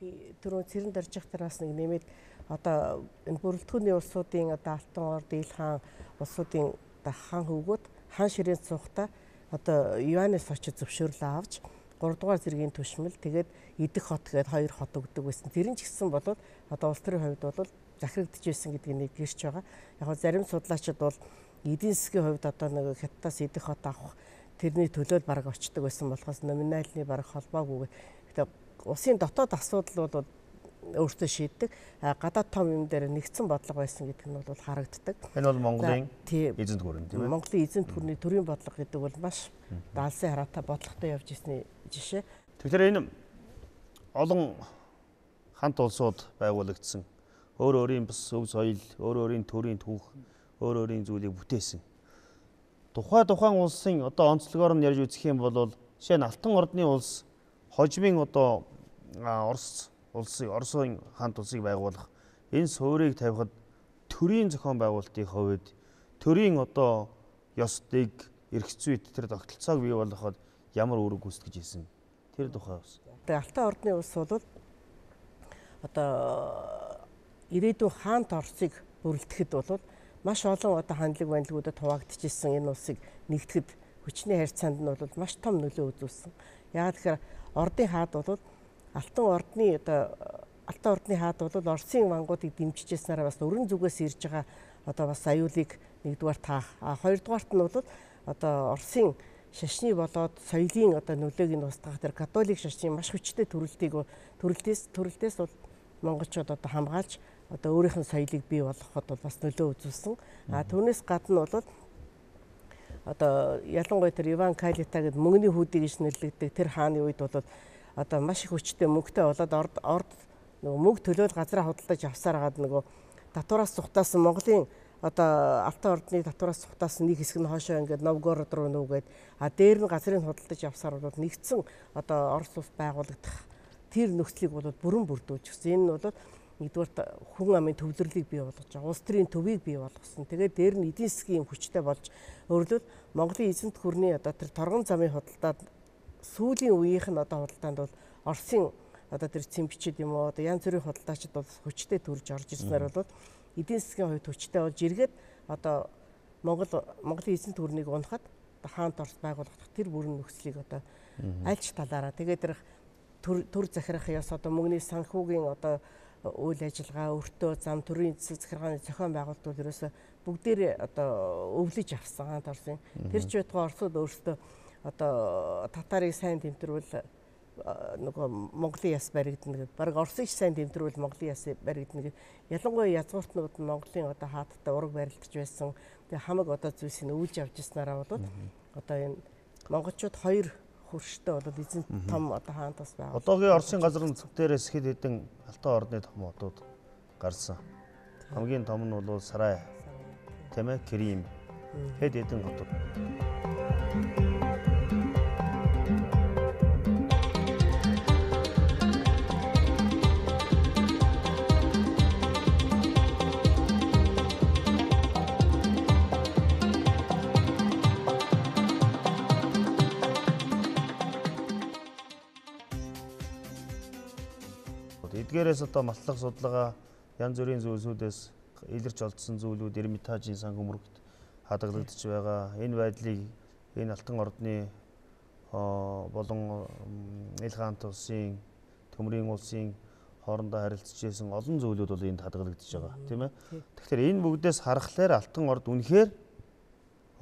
Би түрүү цэрэн дорж явах тараас нэг нэмээд одоо энэ бүрэлдэхүүний улсуудын одоо АЛТАН, ОРДНИ, хаан улсуудын хаан хөвгүүд хаан ширээнд суухдаа одоо ЮАНьээс очиж зөвшөөрөл авч 3 дугаар зэргийн түшмэл тэгээд идэх хот гээд 2 хот өгдөг байсан. Тэр нь ч гэсэн бол одоо улс төрийн хувьд бол захирагдж байсан гэдгийг нэг гэрч байгаа. Яг зарим судлаачид бол эдийн засгийн хувьд одоо нэг хятадаас идэх хот авах тэрний төлөөл бараг очдөг байсан болохоос номинальны бараг холбоогүй. Гэтэ улсын дотоод асуудал бол өөртөө шийддэг. Гадаад том юм дээр нэгдсэн бодлого байсан гэдэг нь бол харагддаг. Энэ бол Монголын эзэнт гүрэн тийм ээ. Монголын эзэнт гүрний төрийн бодлого гэдэг бол маш даалсан хараатай бодлоготой явж ирсний жишээ. Тэгэхээр энэ олон хамт улсууд байгуулагдсан. Өөр өөрийн бас өв соёл, өөр өөрийн төрийн түүх, өөр өөрийн зүйлийг бүтээсэн. Тухайн улсын одоо онцлогоор нь ярьж үзэх юм бол жишээ нь АЛТАН ордны улс хожмын одоо Оросын хаант улсыг байгуулах энэ суурийг тавихад төрийн зохион байгуулалтын хувьд төрийн одоо ёсдыг эрх зүйд тэр тогтолцоог бий болгоход ямар үүрэг гүйцэтгэж ирсэн тэр тухай бас. Тэгээ АЛТАН ордны улс бол одоо ирээдүйн хаант Оросыг бүрэлдэхэд бол маш олон одоо хандлаг банилгуудад хуваагдчихсан энэ улсыг нэгтгэхэд хүчний харьцаанд нь бол маш том нөлөө үзүүлсэн. Яагаад тэгэхээр ордын хаад бол АЛТАН ордны хаад бол Оросын вангуудыг дэмжижсэнээр бас өрн зүгээс ирж байгаа одоо бас аюулыг нэгдүгээр таах. Хоёрдугаарт нь бол одоо Оросын шашны болоод соёлын одоо нөлөөг нь устгах тэр католик шашны маш хүчтэй төрөлтээс бол монголчууд одоо хамгаалж одоо өөрийнх нь соёлыг бий болгоход бол бас нөлөө үзүүлсэн. Түүнээс гадна бол одоо ялангуяа тэр Иван Калита гэдэг мөнгөний хүүдийг гэж нэрлэгддэг тэр хааны үед бол одоо маш их хүчтэй мөнгөтэй болоод орд нөгөө мөнгө төлөөл газраа худалдаж авсаар хагаад нөгөө татвараас цухтаасан Монголын одоо алтан ордны татвараас цухтаасан нэг хэсэг нь хоошоо ингээд Новгород руу нүүгээд дээр нь газрыг худалдаж авсаар бол нэгдсэн одоо Орос улс байгуулагдах тэр нөхцөлийг бол бүрэн бүрдүүлчихсэн. Энэ нь бол нэгдүгээр хүн амын төвлөрлийг бий болгож байгаа. Улс төрийн төвийг бий болгосон. Тэгээд дээр нь эдийн засгийн хүчтэй болж өөрөлдөл Монголын эзэнт гүрний одоо тэр торгон замын худалдаад сүүлийн үеийнх нь одоо худалдаанд бол Оросын одоо тэр цэмбчид юм уу одоо янз бүрийн худалдаачид бол хүчтэй төрж орж ирснээр бол эдийн засгийн хувьд хүчтэй болж эргээд одоо Монголын эзэнт гүрнийг унахад хаант Орс байгуулагдах тэр бүрэн нөхцөлийг одоо альч талаараа тэгээд тэр төр захирах яс одоо мөнгөний санхүүгийн одоо үйл ажиллагаа, өртөө, зам, төрийн эцэг захиргааны зохион байгуулалт бол ерөөсө бүгдээрээ одоо өвлөж авсан хаант Орсын. Тэр ч байтугай Оросууд өөрсдөө одоо татарыг сайн тэмдрүүл нөгөө Монголын яс баригдана гэдэг. Бараг Оросыг сайн тэмдрүүл Монголын яс баригдана гэдэг. Ялангуяа язгууртнууд нь Монголын одоо хаадтай ураг барилдаж байсан. Тэгээ хамаг одоо зүйлсийг өвлж авч ирснараа бол одоо энэ монголчууд хоёр хөрштэй бол эзэн том одоо хаант ус байгаа. Одоогийн Оросын газар нутаг дээрээс хэд хэдэн алтан ордны том хотууд гарсан. Хамгийн том нь бол Сарай, тийм ээ, Крим, хэд хэдэн хотууд. Эдгээрээс одоо матлах судалгаа янз бүрийн зүйлсүүдээс илэрч олдсон зүйлүүд Эрмитажийн сан хөмрөгт хадгалагдаж байгаа. Энэ байдлыг энэ алтан ордны болон ил хаант улсын, төмрийн улсын хоорондоо харилцаж байсан олон зүйлүүд бол энд хадгалагдаж байгаа, тийм ээ. Тэгэхээр энэ бүгдээс харахаар алтан орд үнэхээр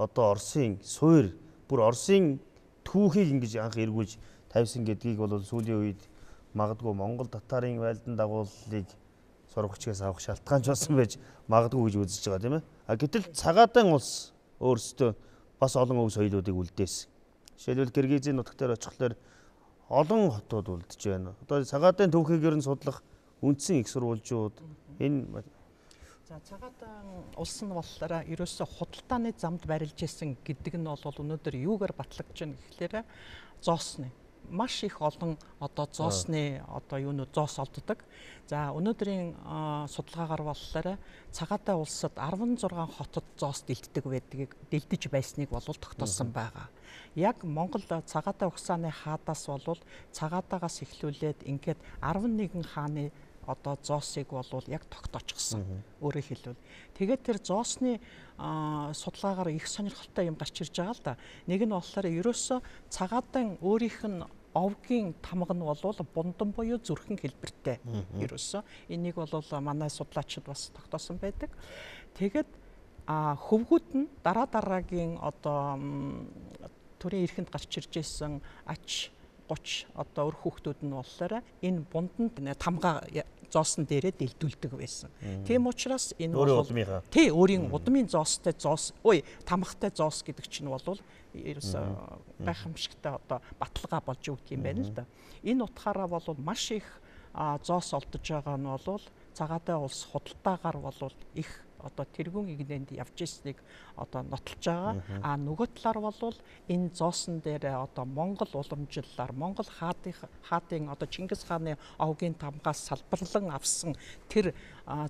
одоо Оросын суур, бүр Оросын түүхийг ингэж анх эргүүлж тавьсан гэдгийг бол сүүлийн үед магадгүй Монгол татарын байлдан дагууллыг сургагчгаас авах шалтгаан ч болсон байж магадгүй гэж үзэж байгаа, тийм ээ. Гэтэл цагаадайн улс өөрсдөө бас олон өв соёлуудыг үлдээсэн. Жишээлбэл Киргизийн нутаг дээр очихлоор олон хотууд үлдэж байна. Одоо цагаадайн түүхийг нь судлах үндсэн их сурвалжууд энэ цагаадайн улс нь болохоор ерөөсөө худалдааны замд барилж исэн гэдэг нь бол өнөөдөр юугаар батлагдж байна гэхлээр зоосны маш их олон одоо зоосны одоо юунууд зоос олддог. За өнөөдрийн судалгаагаар болохоор Цагаатай улсад 16 хотод зоос дэлдэж байсныг бол тогтоосон байгаа. Яг Монгол Цагаатай ухааны хаадаас бол Цагаатаагаас эхлүүлээд ингээд 11 хааны одоо зоосыг бол яг тогтоочихсон. Өөрөөр хэлбэл тэгээд тэр зоосны судалгаагаар их сонирхолтой юм гарч ирж байгаа л да. Нэг нь болохоор ерөөсөө Цагаатай өөрийнх нь овгийн тамга нь бол бундан буюу зүрхэн хэлбэртэй. Ерөөсөө энийг бол манай судлаачид бас тогтоосон байдаг. Тэгээд хөвгүүд нь дараагийн одоо төрийн эрхэнд гарч ирж байсан ач 30 одоо өр хүүхдүүд нь болохоор энэ бунданд тамга зоосон дээрээ дэлдүүлдэг байсан. Тийм учраас энэ бол өөрийн удмын зоостой зоос, тамгатай зоос гэдэг чинь бол ерөөсөө гайхамшигтай одоо баталгаа болж өгдөг юм байна л да. Энэ утгаараа бол маш их зоос олдож байгаа нь бол Цагаатай улс худалдаагаар бол их одоо тэргүүн игнэнд явж ирснийг одоо нотолж байгаа. Нөгөө талаар бол энэ зоосон дээр одоо Монгол уламжлалаар Монгол хаадын одоо Чингис хааны овгийн тамгаас салбарлан авсан тэр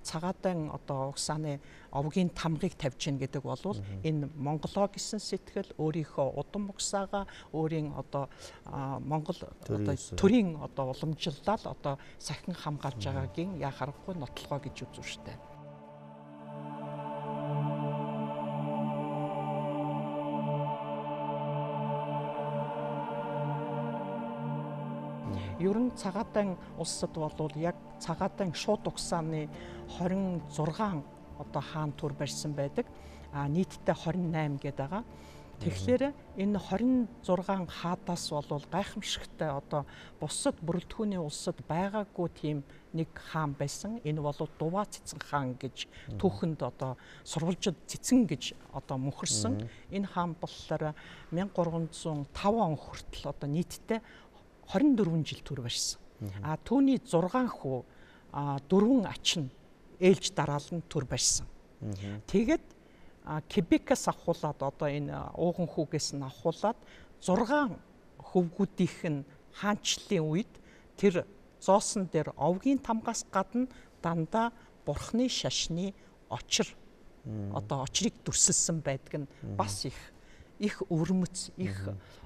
Цагаатай одоо ухааны овгийн тамгыг тавьж гин гэдэг бол энэ Монголоо гэсэн сэтгэл өөрийнхөө удам угсаага өөрийн одоо Монгол одоо төрийн одоо уламжлалаар одоо сахин хамгаалж байгаагийн яа харахгүй нотлогоо гэж үзв штэ. Ер нь Цагаатай улсад бол яг Цагаатай шууд ухааны 26 одоо хаан түр барьсан байдаг. Нийтдээ 28 гэдэг байгаа. Тэгэхээр энэ 26 хаадаас бол гайхамшигтай одоо бусад бүрэлдэхүүний улсад байгаагүй тийм нэг хаан байсан. Энэ бол Дуваа цэцэн хаан гэж түүхэнд одоо сурвалжид цэцэн гэж одоо мөнхөрсөн. Энэ хаан болохоор 1305 он хүртэл одоо нийтдээ 24 жил түр барьсан. Түүний 6 хүү 4 ач нь ээлж дараалан түр барьсан. Тэгээд Кебекээс авахуулаад одоо энэ ууган хүүгээс нь авахуулаад 6 хөвгүүдийнх нь хаанчлалын үед тэр зоосон дээр овгийн тамгаас гадна дандаа бурхны шашны очир одоо очрыг дүрсэлсэн байдаг нь бас их өвөрмөц их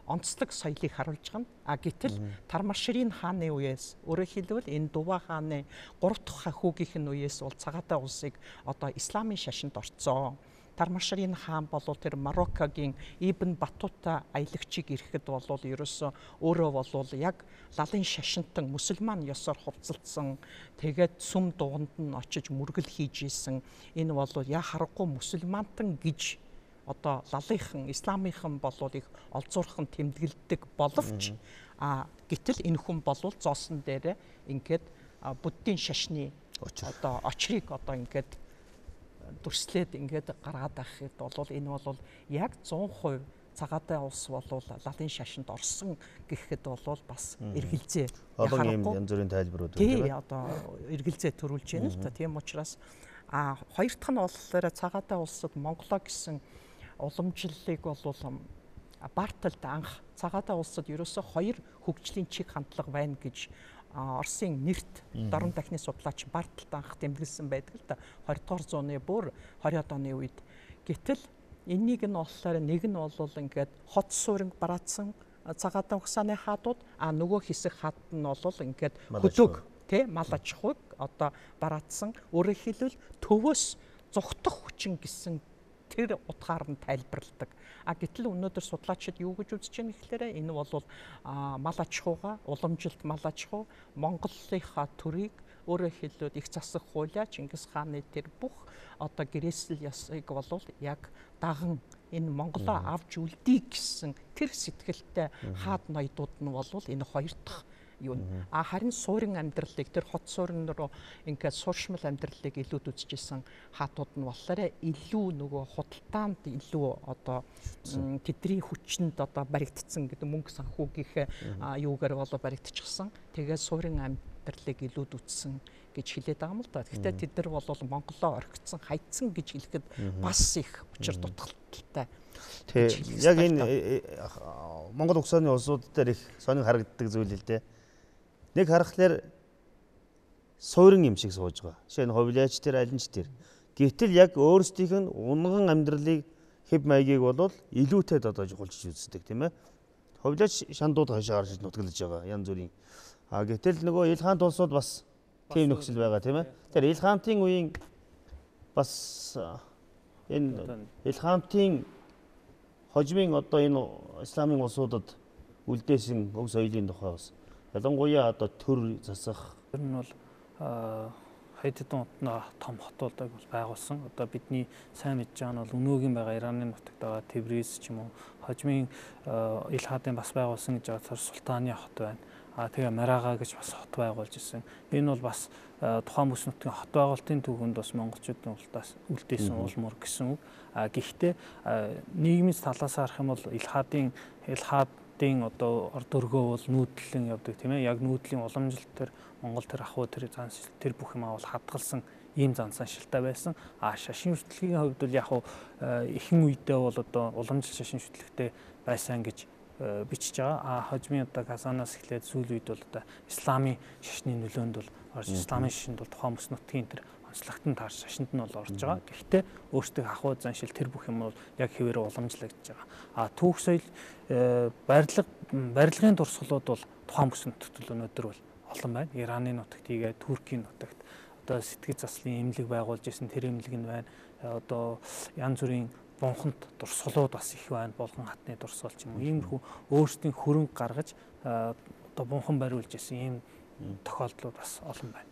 онцлог соёлыг харуулж байгаа. Гэтэл Тармашрын хааны үеэс өөрөөр хэлбэл энэ Дуваа хааны 3 дахь хүүгийнх нь үеэс бол Цагаадай улсыг одоо исламын шашинд орцсон. Тармашрын хаан болол тэр Мароккогийн Ибн Батута аялагчийг ирэхэд болол ерөөсөө өөрөө болол яг лалын шашинтан мусульман ёсоор хувцалдсан. Тэгээд сүм дуганд нь очиж мөргөл хийж исэн. Энэ болол яа харахгүй мусульмантан гэж одоо лалынхан исламынхан болол их олзуурхан тэмдэглэдэг боловч гэтэл энэ хүн болол зоосон дээр ингээд буддийн шашны одоо очрыг одоо ингээд дүрслээд ингээд гаргаад байхад бол энэ бол яг 100% Цагаадай улс бол лалын шашинд орсон гэхэд бол бас эргэлзээ олон юм янз бүрийн тайлбарууд тийм одоо эргэлзээ төрүүлж байна л та. Тийм учраас хоёр дахь нь болохоор Цагаадай улсад Монголоо гэсэн уламжлалыг бол Барталд анх Цагаадай улсад ерөөсөө 2 хөгжлийн чиг хандлага байна гэж Оросын нэрт дорн дахны судлаач Барталд анх тэмдэглэсэн байдаг л да 20 дугаар зууны бүр 20-аад оны үед. Гэтэл энийг нь болохоор нэг нь бол ингээд хот сууринг бараадсан Цагаадай ухааны хаадууд нөгөө хэсэг хаад нь бол ингээд хөдөг тий мал аж ахуйг одоо бараадсан. Өөрөөр хэлбэл төвөөс зүхтах хүчин гэсэн тэр утгаар нь тайлбарладаг. Гэтэл өнөөдөр судлаачид юу гэж үзэж байгаа гэхээр энэ бол мал аж ахуйга, уламжилт мал аж ахуй, Монголынхаа төрийг өөрөөр хэлбэл их засах хуулиа Чингис хааны тэр бүх одоо гэрээсэл ёсыг бол яг даган энэ Монголоо авч үлдээ гэсэн тэр сэтгэлтэй хаад ноёдууд нь бол энэ хоёр дахь юу. Харин суурин амьдралыг тэр хот суурин руу ингээд сууршмал амьдралыг илүүд үзчихсэн хаатууд нь болохоор илүү нөгөө худалдаанд илүү одоо тэдний хүчинд одоо баригдсан гэдэг мөнгө санхүүгийнхээ юугаар болоо баригдчихсан. Тэгээд суурин амьдралыг илүүд үзсэн гэж хэлээд байгаа юм л да. Гэхдээ тэд нар бол Монголоо орхицсан, хайцсан гэж хэлэхэд бас их учир дутагдaltaй. Тэгээ яг энэ Монгол ухааны улсууд дээр их сонин харагддаг зүйл л дээ. Нэг харахаар суурин юм шиг сууж байгаа. Жишээ нь ховлиач тэр алинч тэр. Гэвтэл яг өөрсдийнх нь унган амьдралыг хэв маягийг бол илүүтэд одоо жуулж үздэг тийм ээ. Ховлиач шандууд хашаа гарч нутгалж байгаа янз бүрийн. Гэтэл нөгөө ил хаант улсууд бас тийм нөхцөл байгаа тийм ээ. Тэр ил хаантын үеийн бас энэ ил хаантын хожимын одоо энэ исламын улсуудад үлдээсэн өг соёлын тухай бас ялангуяа одоо төр засах ер нь бол хэд хэдэн том хотуудыг байгуулсан. Одоо бидний сайн мэдж байгаа нь бол өнөөгийн байгаа Ираны нутагт байгаа Тебриз ч юм уу, хожимын ил хаадын бас байгуулсан гэж байгаа Султаны хот байна. Тэгээ Марага гэж бас хот байгуулж ирсэн. Энэ бол бас тухайн бүс нутгийн хот байгуулалтын түүхэнд бас монголчуудын улдаас үлдээсэн уул мөр гэсэн үг. Гэхдээ нийгмийн талаас харах юм бол ил хаадын одоо орд өргөө бол нүүдлэн явдаг тийм ээ. Яг нүүдлийн уламжлалт төр Монгол тэр ахуй тэр занс тэр бүх юм бол хадгалсан ийм зансан шилтэй байсан. Шашин шүтлэгийн хувьд бол яг ихэнх үедээ бол одоо уламжлалт шашин шүтлэгтэй байсан гэж бичиж байгаа. Хожимын одоо Казанаас эхлээд сүүл үед бол одоо исламын шашны нөлөөнд бол орж исламын шашинд бол тухайн бүс нутгийн тэр онцлогтон таар шашинд нь бол орж байгаа. Гэхдээ өөрсдөө ахуй заншил тэр бүх юм бол яг хэвээрээ уламжлагдж байгаа. Түүх соёл барилгын дурсгалууд бол тухайн бүс нутагт өнөөдөр бол олон байна. Ираны нутагт игээ Туркийн нутагт одоо сэтгэж заслын эмнэлэг байгуулж исэн тэр эмнэлэг нь байна. Одоо янз бүрийн бунхант дурсгалууд бас их байна. Болгон хатны дурсгал ч юм уу. Иймэрхүү өөрсдийн хөрөнгө гаргаж одоо бунхан бариулж исэн ийм тохиолдлууд бас олон байна.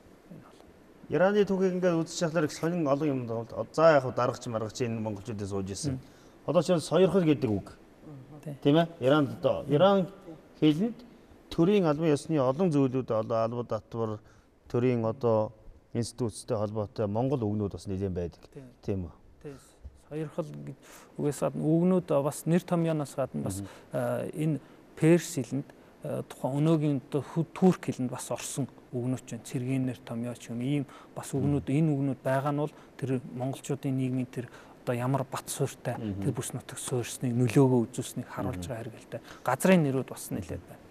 Ираны түүхийг ингээд үзэж чахлаар их сонин олон юм бол за яг дарагч маргаж энэ монголчуудаас сууж исэн. Одоо ч сойрхол гэдэг үг. Тийм ээ. Иранд одоо Иран хэлэнд төрийн албан ёсны олон зүйлүүд албад татвар төрийн одоо институттэй холбоотой монгол үгнүүд бас нэлээд байдаг. Тийм үү? Тийм. Сойрхол үгээс гадна үгнүүд бас нэр томьёоноос гадна бас энэ перс хэлэнд тухайн өнөөгийн турк хэлэнд бас орсон үгнүүд чинь цэргийн нэр томьёо ч юм ийм бас үгнүүд энэ үгнүүд байгаа нь бол тэр монголчуудын нийгмийн тэр одоо ямар бат суурьтай тэр бүс нутаг суурьсныг нөлөөгөө үзүүлснийг харуулж байгаа хэрэгэлтэй. Газрын нэрүүд бас нэлээд байна.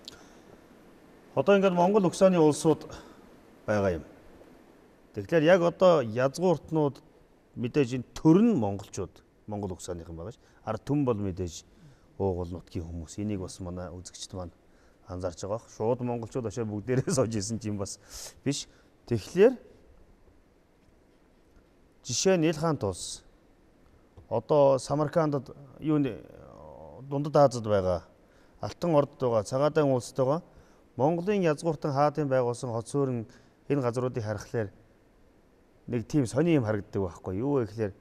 Одоо ингээд Монгол ухааны улсууд байгаа юм. Тэгэхээр яг одоо язгууртнууд мэдээж энэ төр нь монголчууд Монгол ухааныхан байгаа ш. Ард түмэн бол мэдээж уугуул нутгийн хүмүүс. Энийг бас манай үзэгчд маань анзаарч байгаа. Шууд монголчууд очоо бүгдээрээ сууж исэн юм бас биш. Тэгэхээр жишээ нь ХААНТ УЛС одоо Самаркандд дундад Азад байгаа АЛТАН ордод байгаа ЦАГААДАЙН УЛСд байгаа Монголын язгууртан хаадын байгуулсан хот суурин энэ газруудыг харахаар нэг тийм сони юм харагддаг байхгүй юу вэ гэхээр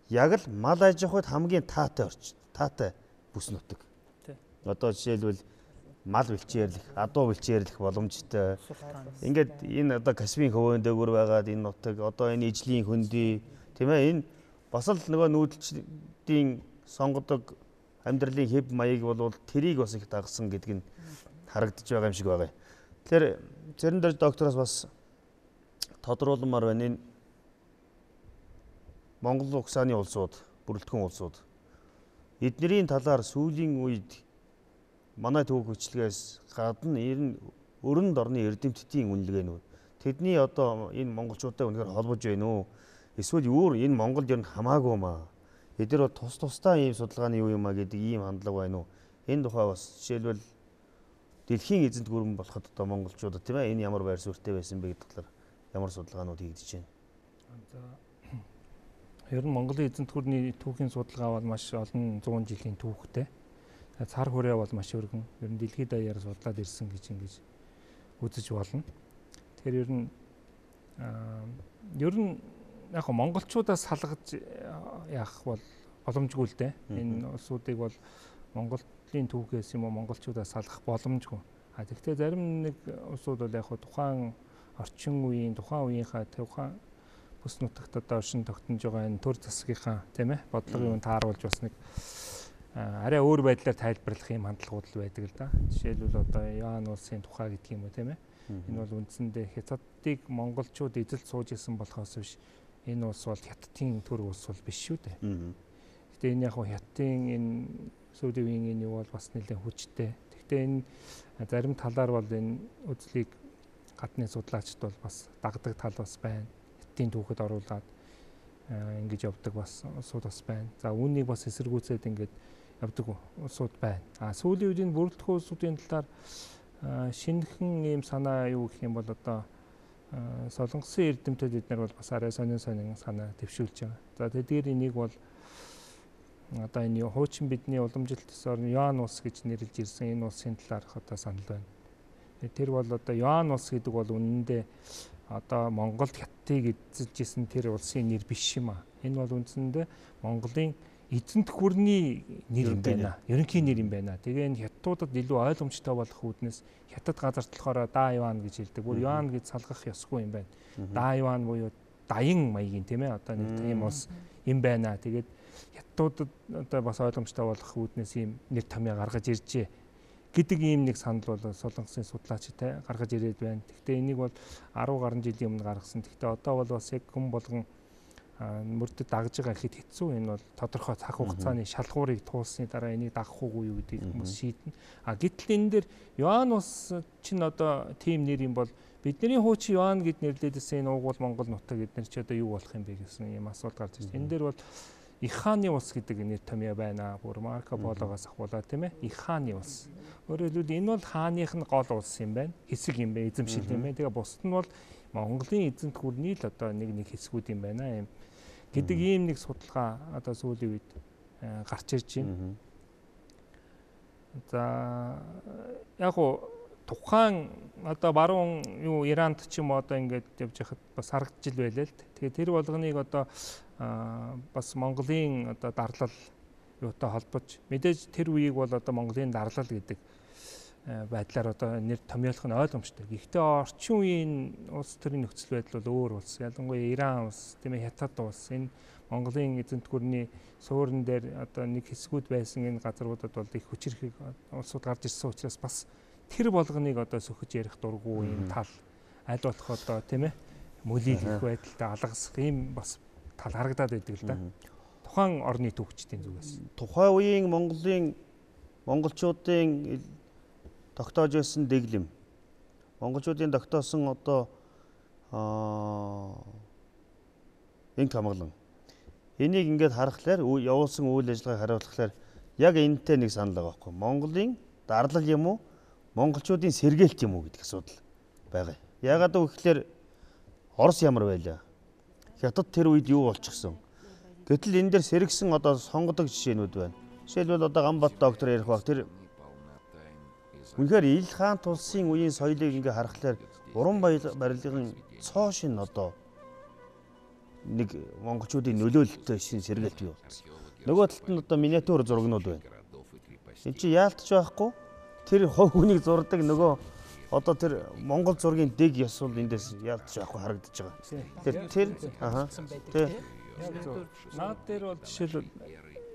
яг л мал аж ахуйд хамгийн таатай бүс нутаг. Одоо жишээлбэл мал бэлчээрлэх, адуу бэлчээрлэх боломжтой. Ингээд энэ одоо Каспийн хөвөн дээгүүр байгаад энэ нутаг одоо энэ ижлийн хөндөй тийм ээ энэ бас л нөгөө нүүдэлчдийн сонгодог амьдралын хэв маяг бол тэрийг бас их дагсан гэдг нь харагдаж байгаа юм шиг байгаа. Тэгэхээр зарим дээр доктороос бас тодруулмаар байна. Энэ Монгол ухааны улсууд, бүрэлдэхүүн улсууд эднэрийн талаар сүүлийн үед манай түүх хөтөлбөрөөс гадна энэ өрөнд орны эрдэмтдийн үнэлгээнүүд тэдний одоо энэ монголчуудаа үнэхээр холбож байна уу? Эсвэл юу энэ Монголд ер нь хамаагүй маа. Эдгээр бол тусдаа ийм судалгааны юу юм а гэдэг ийм хандлага байна уу? Энэ тухай бас жишээлбэл дэлхийн эзэнт гүрэн болоход одоо монголчуудад тийм ээ энэ ямар байр суурьтай байсан бэ гэдэг талаар ямар судалгаанууд хийгдэж байна? За ер нь Монголын эзэнт гүрний түүхийн судалгаа бол маш олон 100 жилийн түүхтэй. Цар хүрээ бол маш өргөн. Ер нь дэлхийд даяар судлаад ирсэн гэж ингэж үзэж болно. Тэгэхээр ер нь яг монголчуудаас салгаж яах бол боломжгүй л дээ. Энэ улсуудыг бол Монголын түүхээс юм уу монголчуудаас салгах боломжгүй. Тэгэхдээ зарим нэг улсууд бол яг тухайн орчин үеийн тухайн үеийнхаа тухайн бүс нутагт одоо оршин тогтнож байгаа энэ төр засгийнхаа тийм ээ бодлогын үн тааруулж бас нэг арай өөр байдлаар тайлбарлах юм хандлагууд л байдаг л да. Жишээлбэл одоо ЮАНЬ улсын тухай гэдэг юм уу тийм ээ. Энэ бол үндсэндээ хятадыг монголчууд эзэлж сууж исэн болохоос биш энэ улс бол хятадын төр улс бол биш шүү дээ. Гэтэ энэ яг хятадын энэ сүүлийн үеийн энэ юу бол бас нэлээд хүчтэй. Гэхдээ энэ зарим талаар бол энэ үзлийг гадны судлаачд бол бас дагдаг тал бас байна. Хятадын түүхэд оруулаад ингэж явдаг бас улсууд бас байна. За үүнийг бас эсэргүүцээд ингэж явдаг улсууд байна. Сүүлийн үед энэ бүрэлдэхүүн улсуудын талаар шинэхэн ийм санаа юу гэх юм бол одоо солонгосын эрдэмтэд эднэр бол бас арай сонин санаа дэвшүүлж байгаа. За тэдгээр энийг бол одоо энэ хуучин бидний уламжилт орн ЮАНЬ улс гэж нэрлэж ирсэн энэ улсын талаарх одоо санал байна. Тэр бол одоо ЮАНЬ улс гэдэг бол үнэндээ одоо Монголд хятадыг эзэлж исэн тэр улсын нэр биш юм а. Энэ бол үндсэндээ Монголын эзэнт гүрний нэр юм байна. Ерөнхий нэр юм байна. Тэгээ энэ хятадуудад илүү ойлгомжтой болох үүднээс хятад газарт болохоор да ЮАНЬ гэж хэлдэг. Бүр ЮАНЬ гэж салгах ёсгүй юм байна. Да ЮАНЬ буюу даян маягийн тийм ээ одоо нэг тийм улс юм байна. Тэгээд хятадуудад одоо бас ойлгомжтой болох үүднээс ийм нэр томьёо гаргаж иржээ гэдэг ийм нэг санал бол солонгосын судлаачтай гаргаж ирээд байна. Гэхдээ энийг бол 10 гаруй жилийн өмнө гаргасан. Гэхдээ одоо бол бас яг хүн болгон мөрдөд дагж байгаа хэд хэцүү. Энэ бол тодорхой цаг хугацааны шалгуурыг туулсны дараа энийг дагах уугүй юу гэдгийг хүмүүс шийднэ. Гэтэл энэ дээр ЮАНЬ улс чинь одоо тийм нэр юм бол бидний хуучин ЮАНЬ гэд нэрлэдсэн энэ уугуул Монгол нутаг эдгээр чи одоо юу болох юм бэ гэсэн юм асуулт гарч ирсэн. Энэ дээр бол ХААН улс гэдэг нэр томьёо байна. Бүр Марко Пологоос ахуулаад тийм ээ. ХААН улс. Өөрөөр хэлбэл энэ бол хааных нь гол улс юм байна. Хэсэг юм байна. Эзэмшил юм байна. Тэгээ бусд нь бол Монголын эзэнт гүрний л одоо нэг хэсгүүд юм байна. Гэдэг ийм нэг судалгаа одоо сүүлийн үед гарч ирж байна. За яг уу тухайн одоо баруун юу Иранд ч юм уу одоо ингээд явж байхад бас харагдж ил байлаа л. Тэгээ тэр болгоныг одоо бас Монголын одоо дарлал юутай холбож мэдээж тэр үеийг бол одоо Монголын дарлал гэдэг байдлаар одоо нэр томьёолох нь ойлгомжтой. Гэхдээ орчин үеийн улс төрийн нөхцөл байдал бол өөр улс. Ялангуяа Иран улс, тийм ээ Хятад улс, энэ Монголын эзэнт гүрний суурин дээр одоо нэг хэсгүүд байсан энэ газруудад бол их хүчирхэг улсууд гарч ирсэн учраас бас тэр болгоныг одоо сөхөж ярих дурггүй юм тал аль болох одоо тийм ээ мөлийг их байдалтай алгасах ийм бас тал харагдаад байдаг л да. Тухайн орны түүхчдийн зүгээс. Тухайн үеийн монголчуудын тогтоож байсан дэглэм. Монголчуудын тогтоосон одоо энэ хамглан. Энийг ингээд харахаар явуулсан үйл ажиллагааг харуулхаар яг энэтэй нэг санал байгаа байхгүй. Монголын дарлал юм уу? Монголчуудын сэргээлт юм уу гэдэг асуудал байгаа. Яагаад гэвэл Орос ямар байлаа? Хятад тэр үед юу болчихсон? Гэтэл энэ дээр сэргсэн одоо сонгодог жишээнүүд байна. Жишээлбэл одоо Гамбат доктор ярих баг тэр үнэхээр ил хаант улсын үеийн соёлыг ингээ харахаар уран барилгын цоо шин одоо нэг монголчуудын нөлөөлөлтөй шин сэргээлт бий болсон. Нөгөө талд нь одоо миниатюр зурагнууд байна. Энд чи яалтч байхгүй тэр хов хүнийг зурдаг нөгөө одоо тэр Монгол зургийн дэг ёс бол эндээс яалтч байхгүй харагдаж байгаа. Тэр наад дээр бол жишээлбэл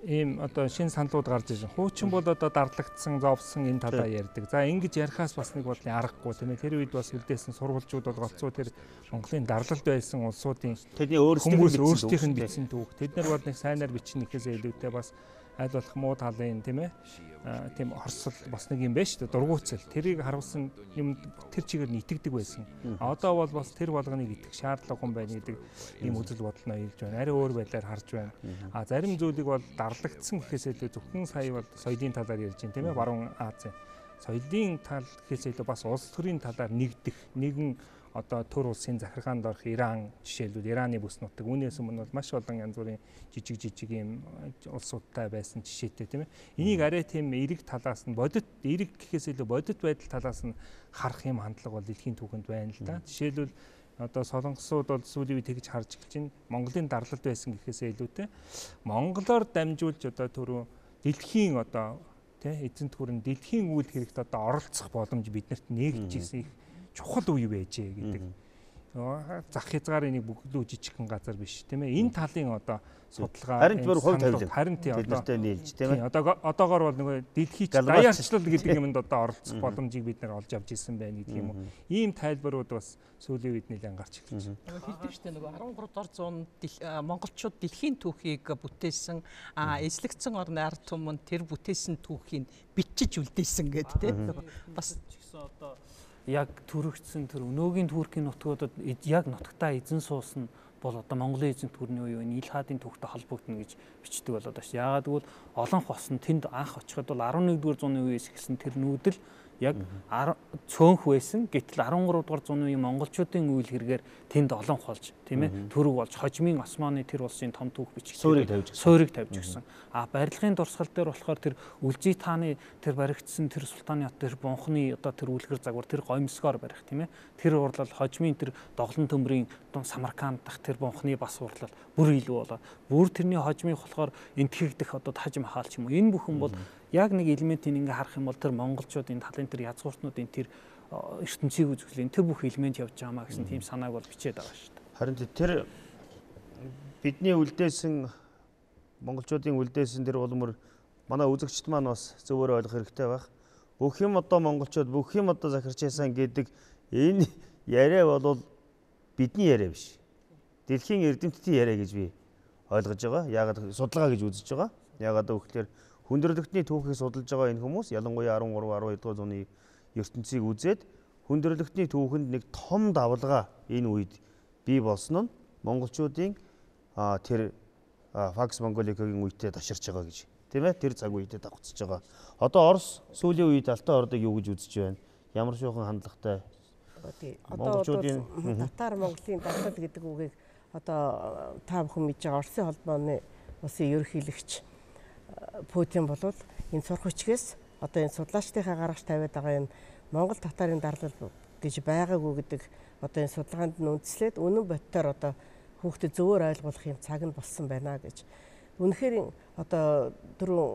ийм одоо шинэ саналууд гарч ирсэн. Хуучин бол одоо дарлагдсан, зовсон энэ талаа ярьдаг. За ингэж ярихаас бас нэг бодлын аргагүй тийм ээ. Тэр үед бас үлдээсэн сурвалжууд бол голцоо тэр Монголын дарлалд байсан улсуудын тэдний өөрсдийнх нь бичсэн түүх. Тэд нар бол нэг сайнаар бичнэ гэхээс илүүтэй бас аль болох муу талын тийм ээ тийм хорсол бас нэг юм байна шүү дээ. Дургуутсал тэрийг харуулсан юм тэр чигээр нь итгэдэг байсан. Одоо бол бас тэр болгоныг итгэх шаардлага юм байна гэдэг ийм үзэл бодол нь илж байна. Арай өөр байдлаар харж байна. Зарим зүйлийг бол дарлагдсан гэхээс илүү зөвхөн сая бол соёлын талаар ярьж байна тийм ээ. Баруун Азийн соёлын тал гэхээс илүү бас улс төрийн талаар нэгдэх нэгэн одоо төр улсын захиргаанд орох Иран жишээлбэл Ираны бүс нутаг үүнээс өмнө бол маш олон янз бүрийн жижиг юм улсуудтай байсан жишээтэй тийм ээ. Энийг арай тийм эрэг талаас нь бодит эрэг гэхээс илүү бодит байдал талаас нь харах юм хандлага бол дэлхийн түүхэнд байна л да. Жишээлбэл одоо солонгосууд бол сүүлийн үед тэгж харж эхэлж байна. Монголын дарлалд байсан гэхээсээ илүүтэй монголоор дамжуулж одоо түрүү дэлхийн одоо тийм эзэнт гүрэн дэлхийн үйл хэрэгт одоо оролцох боломж биднэрт нээгдэж ирсэн их чухал үе байжээ гэдэг. Зах хязгаарын нэг бүглүү жижигхэн газар биш тийм ээ. Энэ талын одоо судалгаа харин бүр хувь тавилан. Харин тийм одоо нийлж тийм ээ. Одоогоор бол нөгөө дэлхийд даяарчлал гэдэг юмд одоо оролцох боломжийг бид нар олж авч ирсэн байна гэдэг юм уу. Ийм тайлбарууд бас сүүлийн үед нэлээд гарч эхэлж байна. Хэлдэг шүү дээ нөгөө 13 дугаар зуунд монголчууд дэлхийн түүхийг бүтээсэн эзлэгдсэн орны ард түмэн тэр бүтээсэн түүхийг бичиж үлдээсэн гэдэг тийм. Бас гэсэн одоо яг төрөгдсөн тэр өнөөгийн Туркийн нутгуудад яг нутагтаа эзэн суусан бол одоо Монголын эзэнт гүрний үеийн ил хаадын түүхтэй холбогдно гэж бичдэг болоод байна. Яагаад гэвэл олон хос нь тэнд анх очиход бол 11-р зууны үеэс эхэлсэн тэр нүүдэл яг цөөнх байсан. Гэтэл 13-р зууны үеийн монголчуудын үйл хэрэгээр тэнд олон холж тийм ээ төрөг болж хожмын Османы тэр улсын том түүх бичих суурийг тавьж өгсөн. Барилгын дурсгал дээр болохоор тэр Үлжий тааны тэр баригдсан тэр султааны хот тэр бунхны одоо тэр үлгэр загвар тэр гомсгоор барих тийм ээ тэр урлал хожмын тэр доглон төмрийн Самарканд дах тэр бунхны бас урлал бүр илүү болоо бүр тэрний хожмыг болохоор энтхэгдэх одоо таж махаал ч юм уу энэ бүхэн бол яг нэг элементийг ингээ харах юм бол тэр монголчуудын талын тэр язгууртнуудын тэр ертөнцийг үзүүлэн тэр бүх элемент явж байгаамаа гэсэн тийм санааг бол бичээд байгаа шүү дээ. Харин тэр бидний үлдээсэн монголчуудын үлдээсэн тэр улмөр манай үзэгчд маань бас зөвөр ойлгох хэрэгтэй байх. Бүх юм одоо монголчууд бүх юм одоо захирч яасан гэдэг энэ яриа бол бидний яриа биш. Дэлхийн эрдэмтдийн яриа гэж би ойлгож байгаа. Яагаад судалгаа гэж үзэж байгаа. Яагаад гэвэл хүндрэлтний түүхийг судалж байгаа энэ хүмүүс ялангуяа 13 12 дугаар зууны ертөнцийг үзээд хүндрэлтний түүхэнд нэг том давлгаа энэ үед бий болсон нь монголчуудын тэр Факс Монголикийн үедээ таширч байгаа гэж тийм ээ тэр цаг үедээ давхцаж байгаа. Одоо Орос сүүлийн үед алтан ордыг юу гэж үзэж байна? Ямар шуухан хандлагатай монголчуудын татар Монголын дарлал гэдэг үгийг одоо та бүхэн мэдж байгаа Оросын холбооны улсын ерөнхийлөгч Путин болвол энэ сурхучгээс одоо энэ судлаачдынхаа гаргаж тавиад байгаа энэ Монгол татарын дарлал гэж байгаагүй гэдэг одоо энэ судалгаанд нь үндэслээд үнэн бодтоор одоо хүүхдэд зөвөр ойлгуулах юм цаг нь болсон байна гэж Үнэхээр одоо дөрөв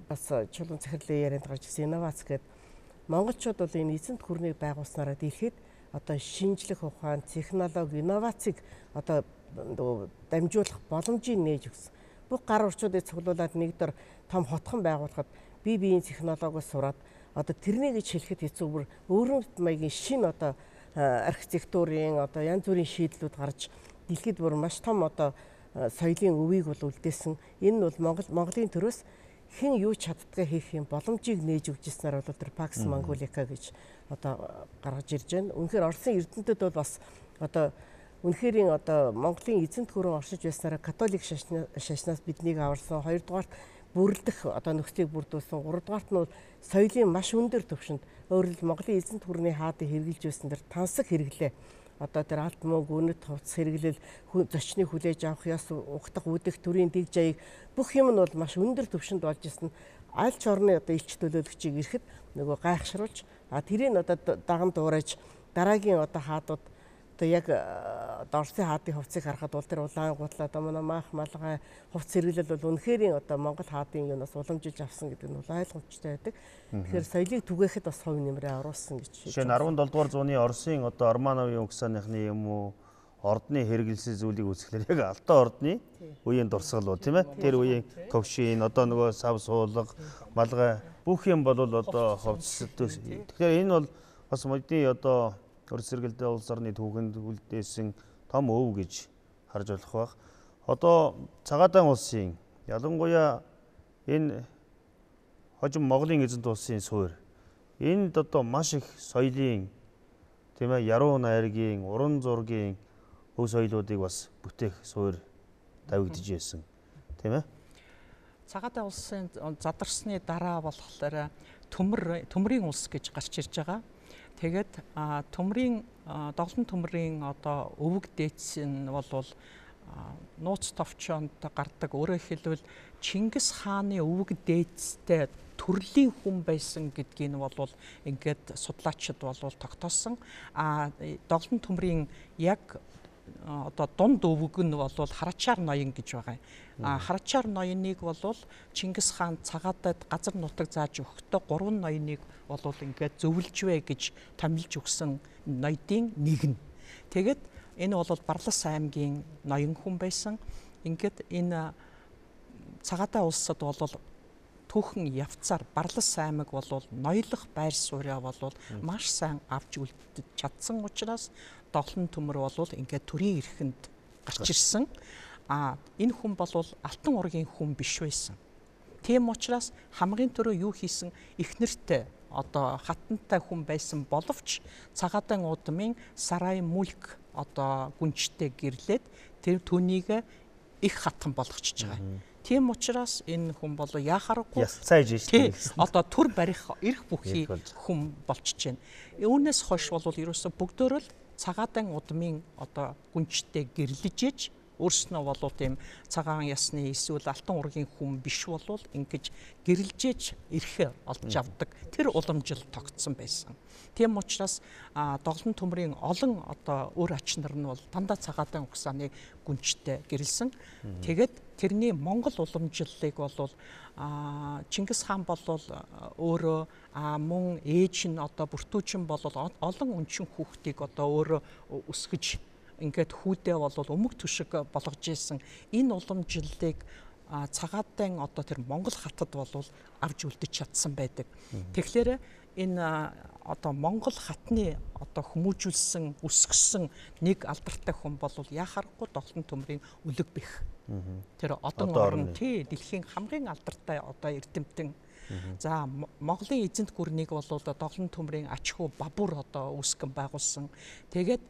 бас чулуун захирлын ярианд гарч ирсэн инновац гэдэг монголчууд бол энэ эзэнт гүрнийг байгуулснараа дэлхийд одоо шинжлэх ухаан, технологи, инновацийг одоо дамжуулах боломжийг нээж өгсөн. Бүх гар орчуудыг цуглуулад нэгдэр том хотхон байгуулахад бие биеийн технологиос сураад одоо тэрнийг гэж хэлэхэд хэцүү бүр өөрөөр маягийн шин одоо архитектурын одоо янз бүрийн шийдлүүд гарч дэлхийд бүр маш том одоо соёлын өвийг бол үлдээсэн. Энэ нь бол Монголын төрөөс хэн юу чаддгаа хийх юм боломжийг нээж өгч ирснээр бол тэр Пакс Монголика гэж одоо гаргаж ирж байна. Үнэхээр Оросын эрдэмтэд бол бас одоо үнэхэрийн одоо Монголын эзэнт гүрэн оршиж байснараа католик шашнаас биднийг аварсан, хоёрдугаарт бүрлдэх одоо нөхцөлийг бүрдүүлсэн, гуравдугаарт нь бол соёлын маш өндөр түвшинд өөрөлд Монголын эзэнт гүрний хаадыг хэрэгжилж байсан тэр тансаг хэрэглээ. Одоо тэр алт мөнгө, үнэт хувцас хэрэглэл, зочныг хүлээж авах, яс ухтах, үдэх, төрийн дэг жаяг бүх юм нь бол маш өндөр түвшинд болж ирсэн. Аль ч орны одоо илч төлөөлөгчийг ирэхэд нөгөө гайхшруулж тэрийг одоо даган дуурайж дараагийн одоо хаадууд одоо яг Оросын хаадын хувцсыг харахад бол тэр улаан гутлаа домно маах малгай хувцс хэрэглэл бол үнэхээр одоо Монгол хаадын юунаас уламжилж авсан гэдэг нь бол ойлгомжтой байдаг. Тэгэхээр соёлыг түгээхэд бас хувь нэмрээ оруулсан гэж. Жишээ нь 17 дугаар зууны Оросын одоо Романовын угсааныхны юм уу ордны хэрэгэлсэн зүйлийг үзэхлээр яг алтан ордны үеийн дурсгал бол тийм ээ. Тэр үеийн ковшин одоо нөгөө сав суулга малгай бүх юм бол одоо хувцс. Тэгэхээр энэ бол бас модны одоо Орос иргэлтэй улс орны түүхэнд үлдээсэн том өв гэж харж болох байх. Одоо ЦАГААДАЙН УЛС-ийн ялангуяа энэ хожим Монголын эзэнт улсын суурь энд одоо маш их соёлын тийм ээ яруу найргийн, уран зургийн өв соёлуудыг бас бүтээх суурь тавигдж байсан. Тийм ээ. ЦАГААДАЙН УЛС-ын задарсны дараа болохоор төмрийн улс гэж гарч ирж байгаа. Тэгээд доглон төмрийн одоо өвөг дээдс нь бол нууц товчоонд гардаг. Өөрөөр хэлбэл Чингис хааны өвөг дээдстэй төрлийн хүн байсан гэдгийг нь бол ингээд судлаачид бол тогтоосон. Доглон төмрийн яг одоо дунд өвөг нь бол харачаар ноён гэж байгаа. Харачаар ноёныг бол Чингис хаан цагаадад газар нутаг зааж өгөхдөө 3 ноёныг бол ингээд зөвлөж вэ гэж томилж өгсөн ноёдын нэг нь. Тэгээд энэ бол Барлас аймгийн ноён хүн байсан. Ингээд энэ ЦАГААДАЙН УЛСад бол түүхэн явцаар Барлас аймаг бол ноёлох байр сууриа бол маш сайн авч үлдэж чадсан учраас доглон төмөр бол ингээд төрийн эрхэнд гарч ирсэн. Энэ хүн бол алтан ургийн хүн биш байсан. Тийм учраас хамгийн түрүү юу хийсэн эхнэртэй одоо хатантай хүн байсан боловч ЦАГААДАЙН удмын сарай мүлк одоо гүнжтэй гэрлээд тэр түүнийг их хатан болгочихж байгаа. Тийм учраас энэ хүн бол яхарахгүй цайж штэ. Одоо төр барих эрх бүхий хүн болчихж байна. Үүнээс хойш бол ерөөсө бүгдөө л ЦАГААДАЙН удмын одоо гүнжтэй гэрлэж ээж өөрснөө бол тийм цагаан ясны эсвэл алтан ургийн хүн биш бол ингэж гэрэлжээж эрхээ олж авдаг тэр уламжил тогтсон байсан. Тийм учраас доглон төмрийн олон одоо өөр ач нар нь бол дандаа ЦАГААДАЙН угсааны гүнжтэй гэрэлсэн. Тэгээд тэрний Монгол уламжлалыг бол Чингис хаан бол өөрөө мөн ээж нь одоо бүртүүчин бол олон үнчин хүүхдийг одоо өөрөө өсгөж ингээд хүүдээ бол өмг түшиг болгож ийсэн энэ уламжлалыг ЦАГААДАЙН одоо тэр Монгол хатад бол авч үлдэж чадсан байдаг. Тэгэхээр энэ одоо Монгол хатны одоо хүмүүжүүлсэн өсгсөн нэг алдартай хүн бол яхарахгүй доглон төмрийн үлэг бэх. Тэр одон орн дэлхийн хамгийн алдартай одоо эрдэмтэн. За Монголын эзэнт гүрнийг бол доглон төмрийн ач хүү бабур одоо үүсгэн байгуулсан. Тэгээд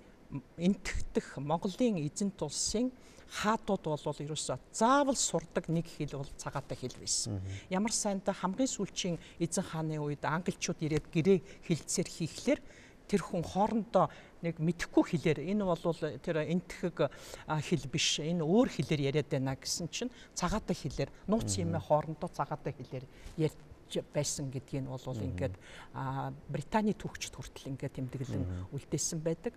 энтгэдэх Монголын эзэнт улсын хаадууд бол ерөөсөө заавал сурдаг нэг хэл бол ЦАГААДАЙ хэл байсан. Ямар сайнтай хамгийн сүүлчийн эзэн хааны үед англичууд ирээд гэрээ хэлцээр хийхлээр тэр хүн хоорондоо нэг мэдэхгүй хэлээр энэ бол тэр энтгэх хэл биш энэ өөр хэлээр яриад байна гэсэн чинь ЦАГААДАЙ хэлээр нууц юмээ хоорондоо ЦАГААДАЙ хэлээр ярьж байсан гэдгийг нь бол ингээд Британий түүхчид хүртэл ингээд тэмдэглэн үлдээсэн байдаг.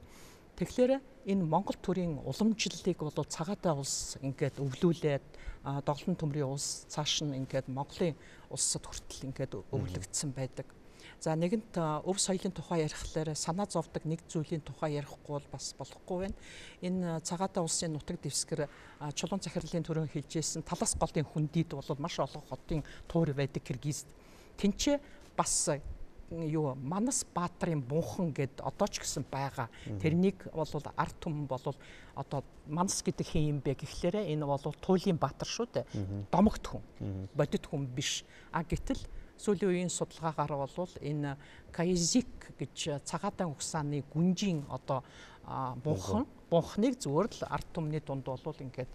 Тэгэхээр энэ Монгол төрийн уламжлалыг бол цагаатай улс ингээд өвлүүлээд доглон төмрийн улс цааш нь ингээд Монголын улсад хүртэл ингээд өвлөгдсөн байдаг. За нэгэнт өв соёлын тухай ярихлаар санаа зовдөг нэг зүйлийн тухай ярихгүй бол бас болохгүй байна. Энэ цагаатай улсын нутаг дэвсгэр чулуун захирлын төрөө хэлжсэн талас голын хүндийд бол маш олон хотын туур байдаг Киргизд. Тинчээ бас Манас Баатарын бунхан гэд одоо ч гэсэн байгаа. Тэрнийг бол ард түмэн бол одоо Манас гэдэг хэн юм бэ гэхлээрэ энэ бол туйлын баатар шүү дээ. Домогт хүн, бодит хүн биш. Гэтэл сүүлийн үеийн судалгаагаар бол энэ Кайзик гэж цагаатай ухааны гүнжийн одоо бунхныг зүгээр л ард түмний дунд бол ингээд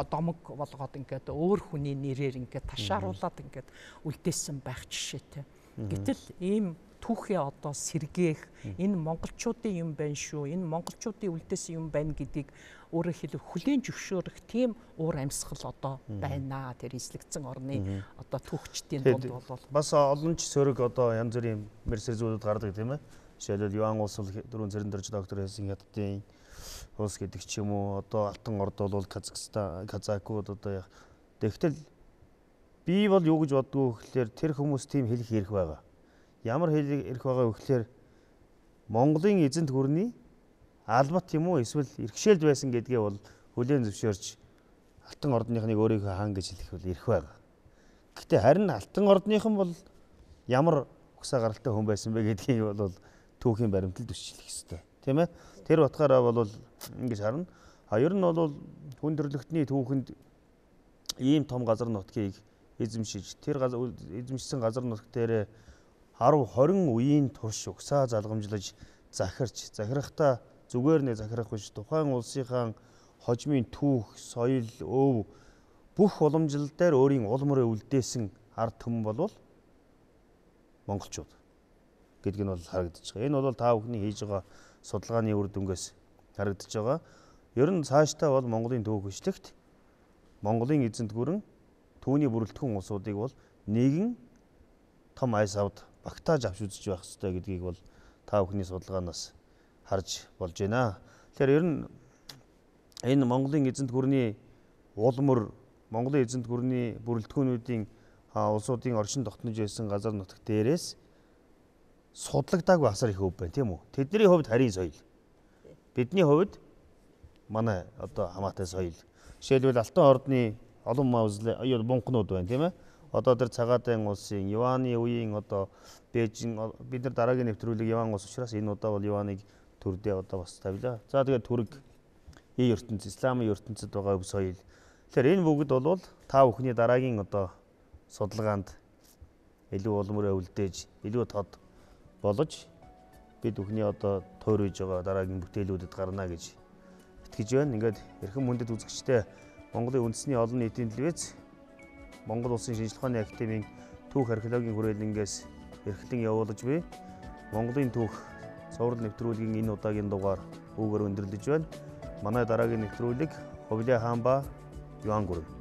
домог болгоод ингээд өөр хүний нэрээр ингээд ташааруулаад ингээд үлдээсэн байх жишээтэй. Гэтэл ийм түүхээ одоо сэргээх энэ монголчуудын юм байна шүү, энэ монголчуудын үлдээсэн юм байна гэдгийг өөрөөр хэлбэл хүлээн зөвшөөрөх тийм уур амьсгал одоо байна. Тэр эслэгдсэн орны одоо түүхчдийн дунд бол бас олон ч сөрөг одоо янз бүрийн мэрсэр зүйлүүд гардаг тийм ээ. Жишээлбэл ЮАНЬ улс дөрөв цэрэн дөрж доктор Хэлсэн хятадын улс гэдэг ч юм уу, одоо алтан орд бол казакууд одоо тэгтэл би бол юу гэж боддгоо гэхэлэр тэр хүмүүс тийм хэлэх эрх байгаа. Ямар хэлэх эрх байгаа вэ гэхэлэр Монголын эзэнт гүрний албат юм уу эсвэл иргэшээлд байсан гэдгээ бол хүлээн зөвшөөрч алтан ордныхныг өөрийнхөө хаан гэж хэлэх бол эрх байгаа. Гэхдээ харин алтан ордныхан бол ямар угсаа гаралтай хүн байсан бэ гэдгийг бол түүхийн баримталд өсчлөх ёстой. Тийм ээ? Тэр утгаараа бол ингэж харна. Ер нь бол хүн төрлөختний түүхэнд ийм том газар нутгийг эзэмшиж тэр эзэмшсэн газар нутг дээр 10-20 үеийн турш угсаа залгамжлаж захирахдаа зүгээр нэ захирах биш, тухайн улсынхаа хожмын түүх, соёл, өв бүх уламжлал дээр өөрийн улмаар үлдээсэн ард түмэн болвол монголчууд гэдг нь бол харагдаж байгаа. Энэ бол та бүхний хийж байгаа судалгааны үр дүнгээс харагдаж байгаа. Ер нь цаашдаа бол Монголын түүх хөшлөгт Монголын эзэнт гүрэн түүний бүрэлдэхүүн улсуудыг бол нэгэн том айс авд багтааж авч үзэж байх хэрэгтэй гэдгийг бол та бүхний судалгаанаас харж болж байна. Тэгэхээр ер нь энэ Монголын эзэнт гүрний улмөр, Монголын эзэнт гүрний бүрэлдэхүүнүүдийн улсуудын оршин тогтнож байсан газар нутаг дээрээс судлагдаагүй асар их өв байна, тийм үү? Тэдний хувьд харийн соёл. Бидний хувьд манай одоо хамаатай соёл. Жишээлбэл алтан ордны олон маузле бунхнууд байна, тийм ээ? Одоо тэр ЦАГААДАЙН УЛС-ийн ЮАНьны үеийн одоо Бээжин бид нар дараагийн нэвтрүүлэг ЮАНЬ улс учраас энэ удаа бол ЮАНьыг төрдөө одоо бас тавилаа. За тэгээд түрэг ертөнц, исламын ертөнцид байгаа өв соёл. Тэгэхээр энэ бүгд бол та бүхний дараагийн одоо судалгаанд илүү улмөрөө үлдээж, илүү тод болж бид бүхний одоо тойрож байгаа дараагийн бүтээлүүдэд гарна гэж итгэж байна. Ингээд эрхэм мөндөд үзэгчтэй Монголын үндэсний олон нийтийн телевиз, Монгол Улсын шинжлэх ухааны академийн түүх археологийн хүрээлэнгээс эрхлэн явуулж буй Монголын түүх цовруул нэвтрүүлгийн энэ удаагийн дугаар үүгээр өндөрлөж байна. Манай дараагийн нэвтрүүлэг Хувлаа хаан ба ЮАНЬ ГҮРЭН.